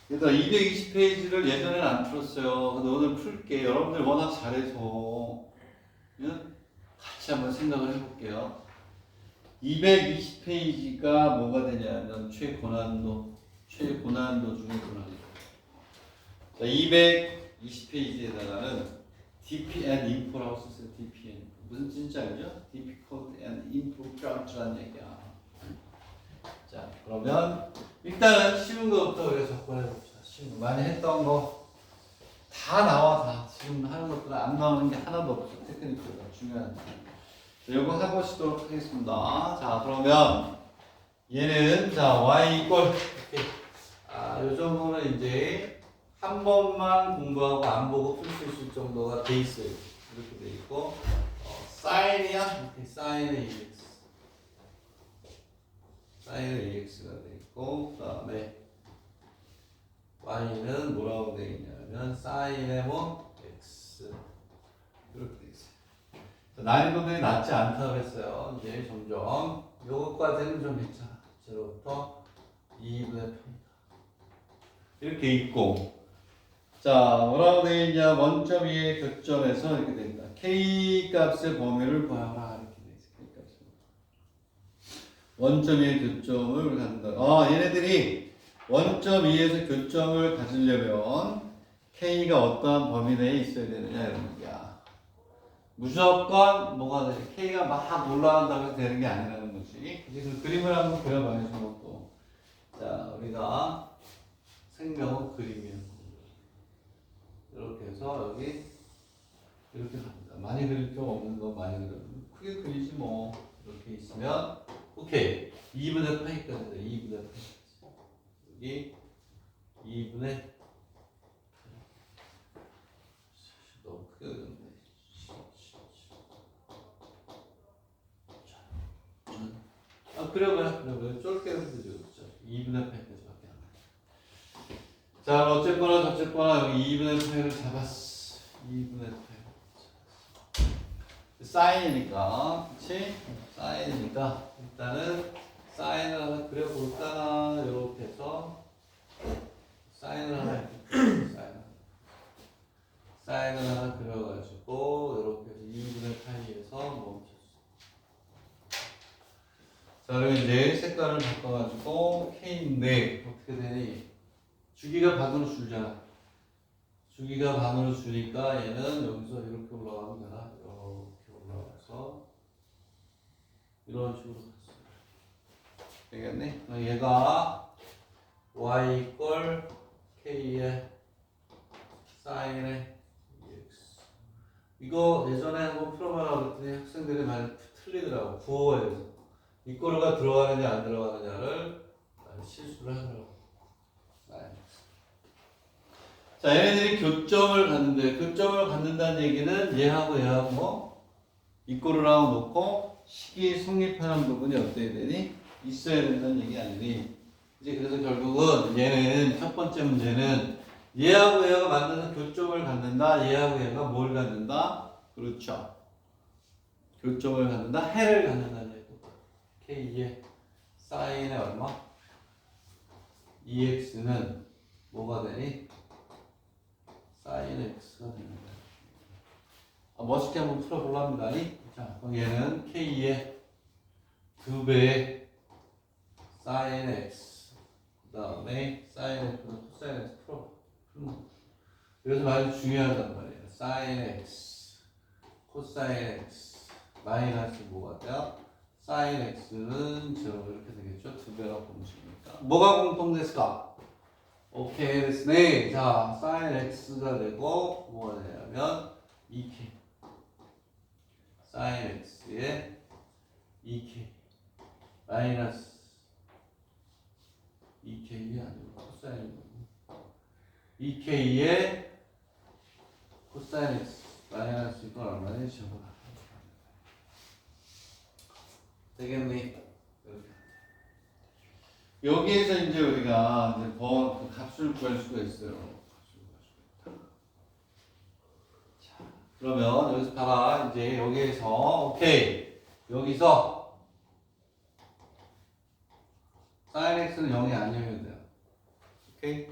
일단 220페이지를 예전에는 안 풀었어요. 근데 오늘 풀게. 여러분들 워낙 잘해서 같이 한번 생각을 해볼게요. 220페이지가 뭐가 되냐면 최고난도 중에 고난이죠. 자, 220페이지에다가는 DP and Info라고 썼어요. DP and Info. 무슨 뜻인지 알죠? Difficult and Improper라는 얘기야. 자, 그러면 일단은 쉬운 거부터 우리가 접근해봅시다. 쉬운 거. 많이 했던 거 다 나와. 다 지금 하는 것들은 안 나오는 게 하나도 없어. 테크니크가 중요한 거. 이거 해보시도록 하겠습니다. 자, 그러면 얘는 자 y 이꼴 이렇게 요 정도는 이제 한 번만 공부하고 안 보고 풀 수 있을 정도가 돼 있어요. 이렇게 돼 있고 사인이야 이렇게 사인의 EX가 돼 있고 그다음에 y는 뭐라고 돼 있냐면 사인의 뭐 x 이렇게 돼 있어요. 난이도들이 낮지 않다고 했어요. 이제 점점 요것까지는 좀 괜찮아. 0부터 2분의 편이다. 이렇게 있고 자 뭐라고 되어 있냐 원점 위의 교점에서 이렇게 되어 있다. K 값의 범위를 구하라 이렇게 되어 있어. K 값의 원점 위의 교점을 갖는다. 얘네들이 원점 위에서 교점을 가지려면 K가 어떠한 범위 내에 있어야 되느냐 이런 얘기야. 무조건 뭐가 돼? K가 막 올라간다고 해서 되는 게 아니라는 거지. 이제 그 그림을 한번 그려봐야죠. 또. 자, 우리가 생명은 그림이야. 이렇게 해서 여기 이렇게 갑니다. 많이 그릴 필요 없는 거 많이 그리면 크게 그리지 뭐. 이렇게 있으면 오케이. 2분의 파이까지 돼. 2분의 파이. 여기 2분의 너무 크게 그렸네. 그려봐요. 쫄게 해도 되죠. 2분의 8까지밖에 안 돼. 자, 어쨌거나 여기 2분의 8을 잡았어. 2분의 8. 사인이니까, 그치? 사인이니까, 일단은 사인을 하나 그려볼까? 이렇게 해서, 사인을 하나 사인을 하나 그려가지고, 이렇게 해서 2분의 8에서 멈췄어. 자, 그리고 이제 색깔을 바꿔가지고 K인데 어떻게 되니? 주기가 반으로 줄잖아. 주기가 반으로 주니까 얘는 여기서 이렇게 올라가면 되나? 이렇게 올라가서 이런 식으로 갔어. 되겠네? 얘가 y 이꼴 K의 사인의 EX. 이거 예전에 한번 풀어보라고 그랬더니 학생들이 많이 틀리더라고. 구호에서. 이꼴가 들어가느냐 안 들어가느냐를 실수를 하더라고. 자, 얘네들이 교점을 갖는데 교점을 갖는다는 얘기는 얘하고 뭐 이꼴을 하고 놓고 식이 성립하는 부분이 어때야 되니? 있어야 된다는 얘기 아니니? 이제 그래서 결국은 얘는 첫 번째 문제는 얘하고 얘가 만드는 교점을 갖는다. 얘하고 얘가 뭘 갖는다? 그렇죠. 교점을 갖는다. 해를 갖는다는 얘기. K의 사인의 얼마? EX는 뭐가 되니? 사인의 X가 되는 거야. 멋있게 한번 풀어보려 합니다. 자, 그럼 얘는 K의 2배의 사인의 X 그 다음에 사인의 X는 코사인의 X 풀어. 그래서 아주 중요하단 말이에요. 사인의 X 코사인의 X 마이너스 뭐가 돼요? sin x는 0 이렇게 되겠죠. 두 배가 공식이니까. 뭐가 공통됐을까? 오케이 됐네. 자, sin x가 되고 뭐가 되냐면 2k sin x에 2k 마이너스 2k이 아니고 코사인 2k에 코사인 x 마이너스 이건 얼마나 적어라 되겠니? 여기에서 이제 우리가 이제 그 값을 구할 수가 있어요. 자, 그러면 여기서 봐라. 이제 여기에서 오케이 여기서 sin x는 0이 아니어야 돼요. 오케이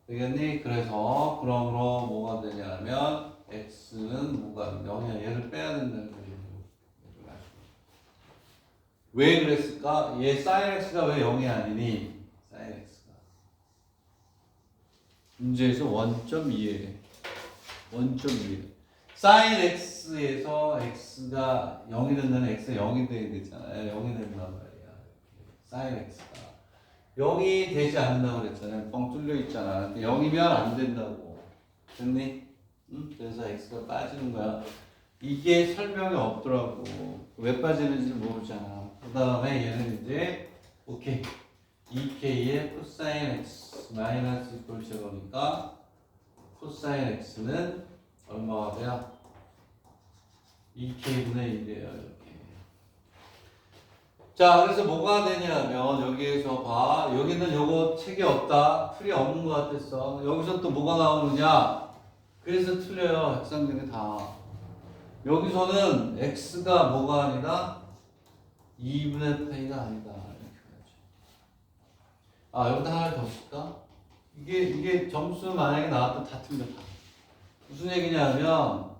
되겠니? 그래서 그러므로 뭐가 되냐면 x는 뭐가 0이야. 얘를 빼야 된다는 거예요. 왜 그랬을까? 얘 sin x가 왜 0이 아니니? sin x가 문제에서 원점 이해 원점 이해 sin x에서 x가 0이 된다는 x가 0이 돼야 되잖아요. 0이 된단 말이야. sin x가 0이 되지 않는다고 그랬잖아요. 뻥 뚫려 있잖아. 0이면 안 된다고 됐니? 응? 그래서 x가 빠지는 거야. 이게 설명이 없더라고. 왜 빠지는지 모르잖아. 그 다음에 얘는 이제 오케이 2k의 코사인 x 마이너스 이퀄 제로니까 코사인 x는 얼마가 돼요? 2k분의 1이에요. 이렇게. 자 그래서 뭐가 되냐면 여기에서 봐. 여기는 요거 책이 없다. 풀이 없는 것 같았어. 여기서 또 뭐가 나오느냐. 그래서 틀려요. 학생들이 다. 여기서는 x가 뭐가 아니다? 2분의 파이가 아니다. 이렇게 해야죠. 아, 여기다 하나 더 쓸까? 이게 점수 만약에 나왔다 다 틀렸다. 무슨 얘기냐면,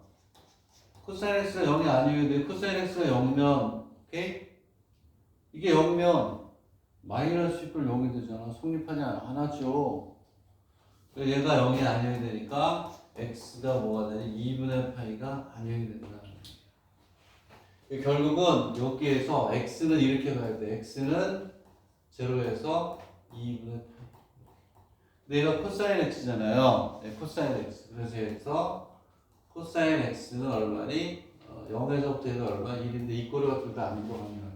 코사인 x가 0이 아니어야 돼. 코사인 x가 0면, 오케이? 이게 0면, 마이너스 10을 0이 되잖아. 성립하지 않았죠. 얘가 0이 아니어야 되니까, x가 뭐가 되냐? 2분의 파이가 아니어야 된다. 결국은 여기에서 x는 이렇게 가야 돼. x는 0에서 2분의 8. 근데 얘가 코사인 x잖아요. 네, 코사인 x. 그래서 여기서 코사인 x는 얼마니? 0에서부터 해서 얼마? 1인데 이 꼬리가 둘 다 안 들어가는 거야.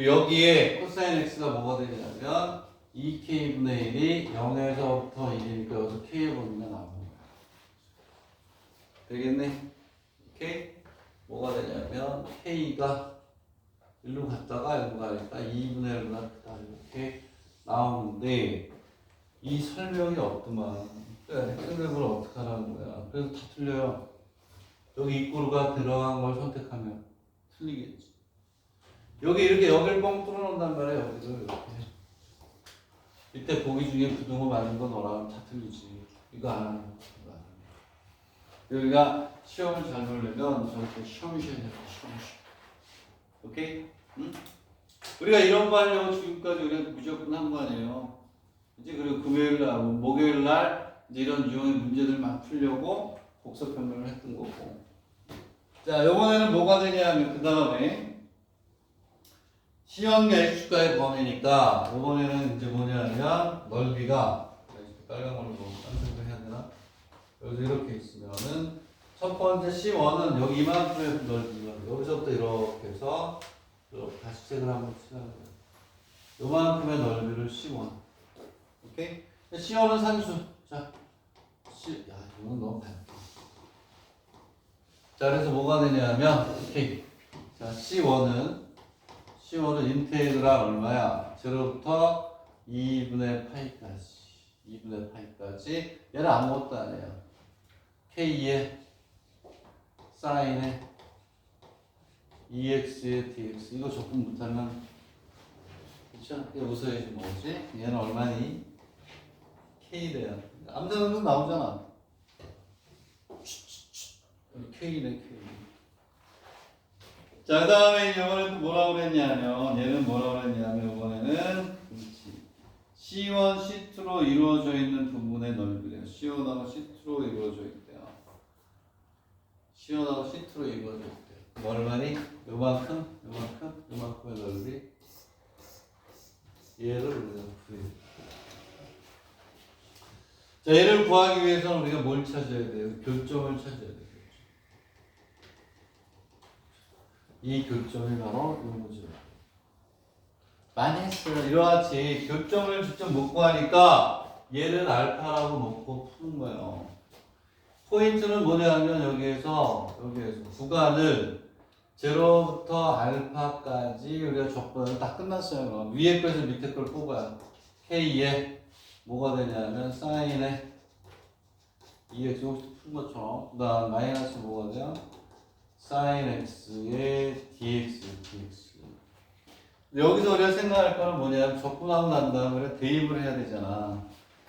여기에 코사인 x가 뭐가 되냐면 2k분의 1이 0에서부터 1이니까 여기서 k의 범위가 나오는 거야. 되겠네? 오케이? 뭐가 되냐면 K가 일로 갔다가 일로 가니까 2분의 1보다 크다 이렇게 나오는데 이 설명이 없더만 핵심을 어떻게 하라는 거야. 그래서 다 틀려요. 여기 입구가 들어간 걸 선택하면 틀리겠지. 여기 이렇게 여기를 뻥 뚫어놓는단 말이야. 여기도 이렇게 이때 보기 중에 부등호 맞는 거 너랑 다 틀리지. 이거 안 하는 거. 여기가 시험을 잘 보려면 저렇게 시험이 쉬어야 돼요. 오케이? 응? 우리가 이런 거 하려고 지금까지 우리가 무조건 한 거 아니에요. 이제 그리고 금요일 날, 목요일 날 이제 이런 유형의 문제들만 풀려고 복사 변경을 했던 거고. 자, 이번에는 뭐가 되냐면 그 다음에 시형 X축가의 범위니까 이번에는 이제 뭐냐면 넓이가 빨간 걸로 딴색을 해야 되나? 여기서 이렇게 있으면은 첫 번째 C1은 여기 이만큼의 넓이가 여기서부터 이렇게 해서 이렇게 다시 색을 한번 칠하는 거예요. 요만큼의 넓이를 C1. 오케이? C1은 산수. 자, 야, 이건 너무 밝다. 자, 그래서 뭐가 되냐면, 오케이. 자, C1은 인테그랄 얼마야? 0부터 2분의 파이까지. 2분의 파이까지. 얘는 아무것도 아니에요. K의 사인에 EX의 DX. 이거 조금 못하면, 그쵸? 이거 웃어야지 뭐지? 얘는 얼마니? K래요. 암산은 나오잖아. K래, K. 자, 그 다음에 이번에 또 뭐라고 그랬냐면, 얘는 뭐라고 그랬냐면, 이번에는, C1, C2로 이루어져 있는 부분의 넓이래요. C1하고 C2로 이루어져 있대요. C1하고 C2로 이루어져 있대요. 얼마니? 요만큼, 요만큼, 요만큼의 넓이. 얘를 우리가 구해. 자, 얘를 구하기 위해서는 우리가 뭘 찾아야 돼요? 교점을 찾아야 돼요. 이 교점이 바로 요거죠. 많이 했어요. 이러같이 교점을 직접 못 구하니까 얘를 알파라고 놓고 푸는 거예요. 포인트는 뭐냐면 여기에서 구간을 제로부터 알파까지 우리가 적분을 다 끝났어요. 그럼 위에 거에서 밑에 걸 뽑아요. K에 뭐가 되냐면 사인에 2x 여기서 푼 것처럼 그 다음 마이너스 뭐가 돼요? 사인 x에 dx. 여기서 우리가 생각할 거는 뭐냐면 적분하고 난 다음에 대입을 해야 되잖아.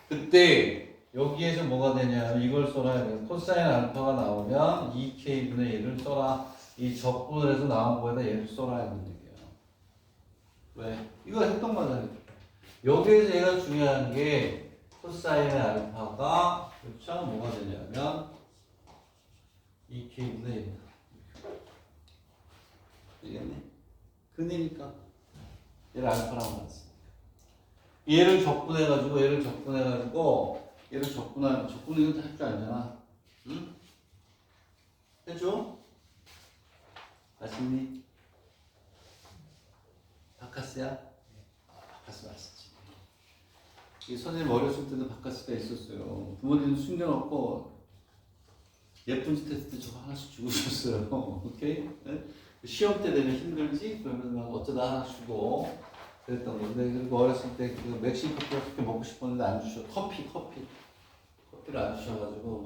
그때 여기에서 뭐가 되냐면 이걸 써놔야 돼. 코사인 알파가 나오면 2k분의 1을 써라. 이 적분을 해서 나온 거에다 얘를 써놔야 되는 얘기야. 왜? 이거 했던 거잖아. 여기에서 얘가 중요한 게 코사인의 알파가 그렇죠? 뭐가 되냐면 2k분의 1. 되겠네? 근이니까 얘를 알파라고 봤어. 얘를 적분해가지고 얘를 적분은 이것도 할 줄 알잖아. 응? 해줘? 아시니? 바카스야? 바카스 맛있지. 이 선생님 어렸을 때도 바카스가 있었어요. 부모님 숨겨놓고 예쁜 짓 했을 때 저거 하나씩 주고 있었어요. 오케이? 네? 시험 때 되면 힘들지? 그러면 막 어쩌다 하나씩 주고 그랬던 건데, 그리고 어렸을 때 그 맥심 커피가 그렇게 먹고 싶었는데 안 주셔. 커피를 안 주셔가지고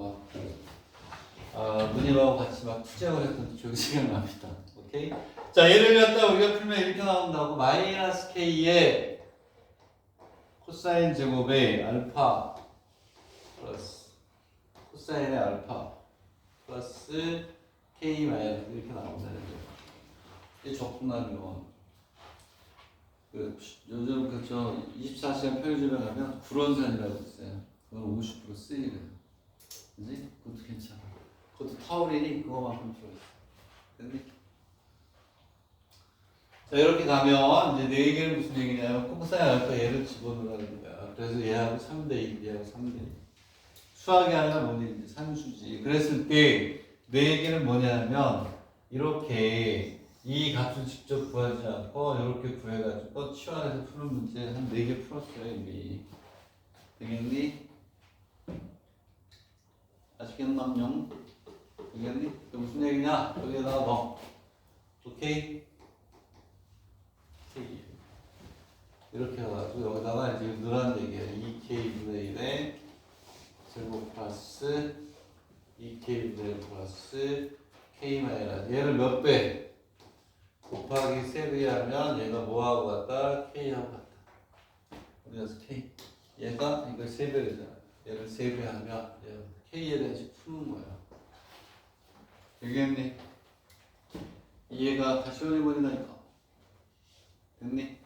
막 누님하고 같이 막 투쟁을 했던 기억이 생각납니다. 오케이? 자, 얘를 갖다 우리가 풀면 이렇게 나온다고. 마이너스 k에 코사인 제곱의 알파 플러스 코사인의 알파 플러스 k 마이너스 이렇게 나온다는 거예요. 이 적분하면 요즘 24시간 편의점에 가면 구론산이라고 있어요. 그건 50% 세일해요. 그지? 그것도 괜찮아. 그것도 타올이니 그거만큼 들어있어. 됐니? 자, 이렇게 가면 이제 네 개는 무슨 얘기냐면 코사인 알파 얘를 집어넣으라는 거야. 그래서 얘하고 3대2, 얘하고 3대2. 수학이 아니라 뭐니 이제 산수지. 그랬을 때 네 개는 뭐냐면 이렇게 이 값을 직접 구하지 않고 이렇게 구해가지고 치환해서 푸는 문제 한 4개 풀었어요 이미. 되겠니? 아시겠남용? 되겠니? 그 무슨 얘기냐? 여기다가 뭐 오케이? 이렇게 해가지고 여기다가 이제 늘한 얘기야. 2k분의 1에 제곱 플러스 2k분의 1 플러스 k 마이너스 얘를 몇 배? 곱하기 3배 하면 얘가 뭐하고 같다? k하고 같다. 그래서 k 얘가 이걸 3배잖아. 얘를 3배 하면 얘가 k에 대해서 푸는 거야. 되겠니? 얘가 다시 올려버리다니까. 됐니?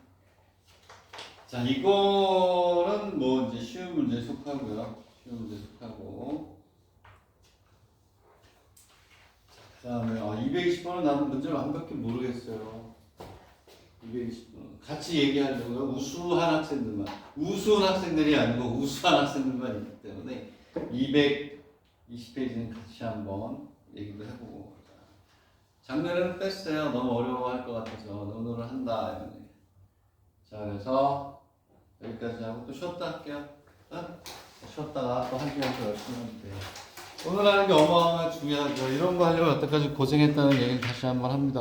자, 이거는 뭐 이제 쉬운 문제 속하고요. 쉬운 문제 속하고. 그 다음에 220번은 나는 문제를 완벽히 모르겠어요. 220번 같이 얘기하려고요. 우수한 학생들만, 우수한 학생들이 아니고 우수한 학생들만 있기 때문에 220페이지는 같이 한번 얘기도 해보고. 작년에는 뺐어요. 너무 어려워할 것 같아서 오늘은 한다. 자, 그래서 여기까지 하고 또 쉬었다 할게요. 쉬었다가 또 한 시간 더 열심히 하면 돼요. 오늘 하는 게 어마어마하게 중요하죠. 이런 거 하려고 여태까지 고생했다는 얘기를 다시 한번 합니다.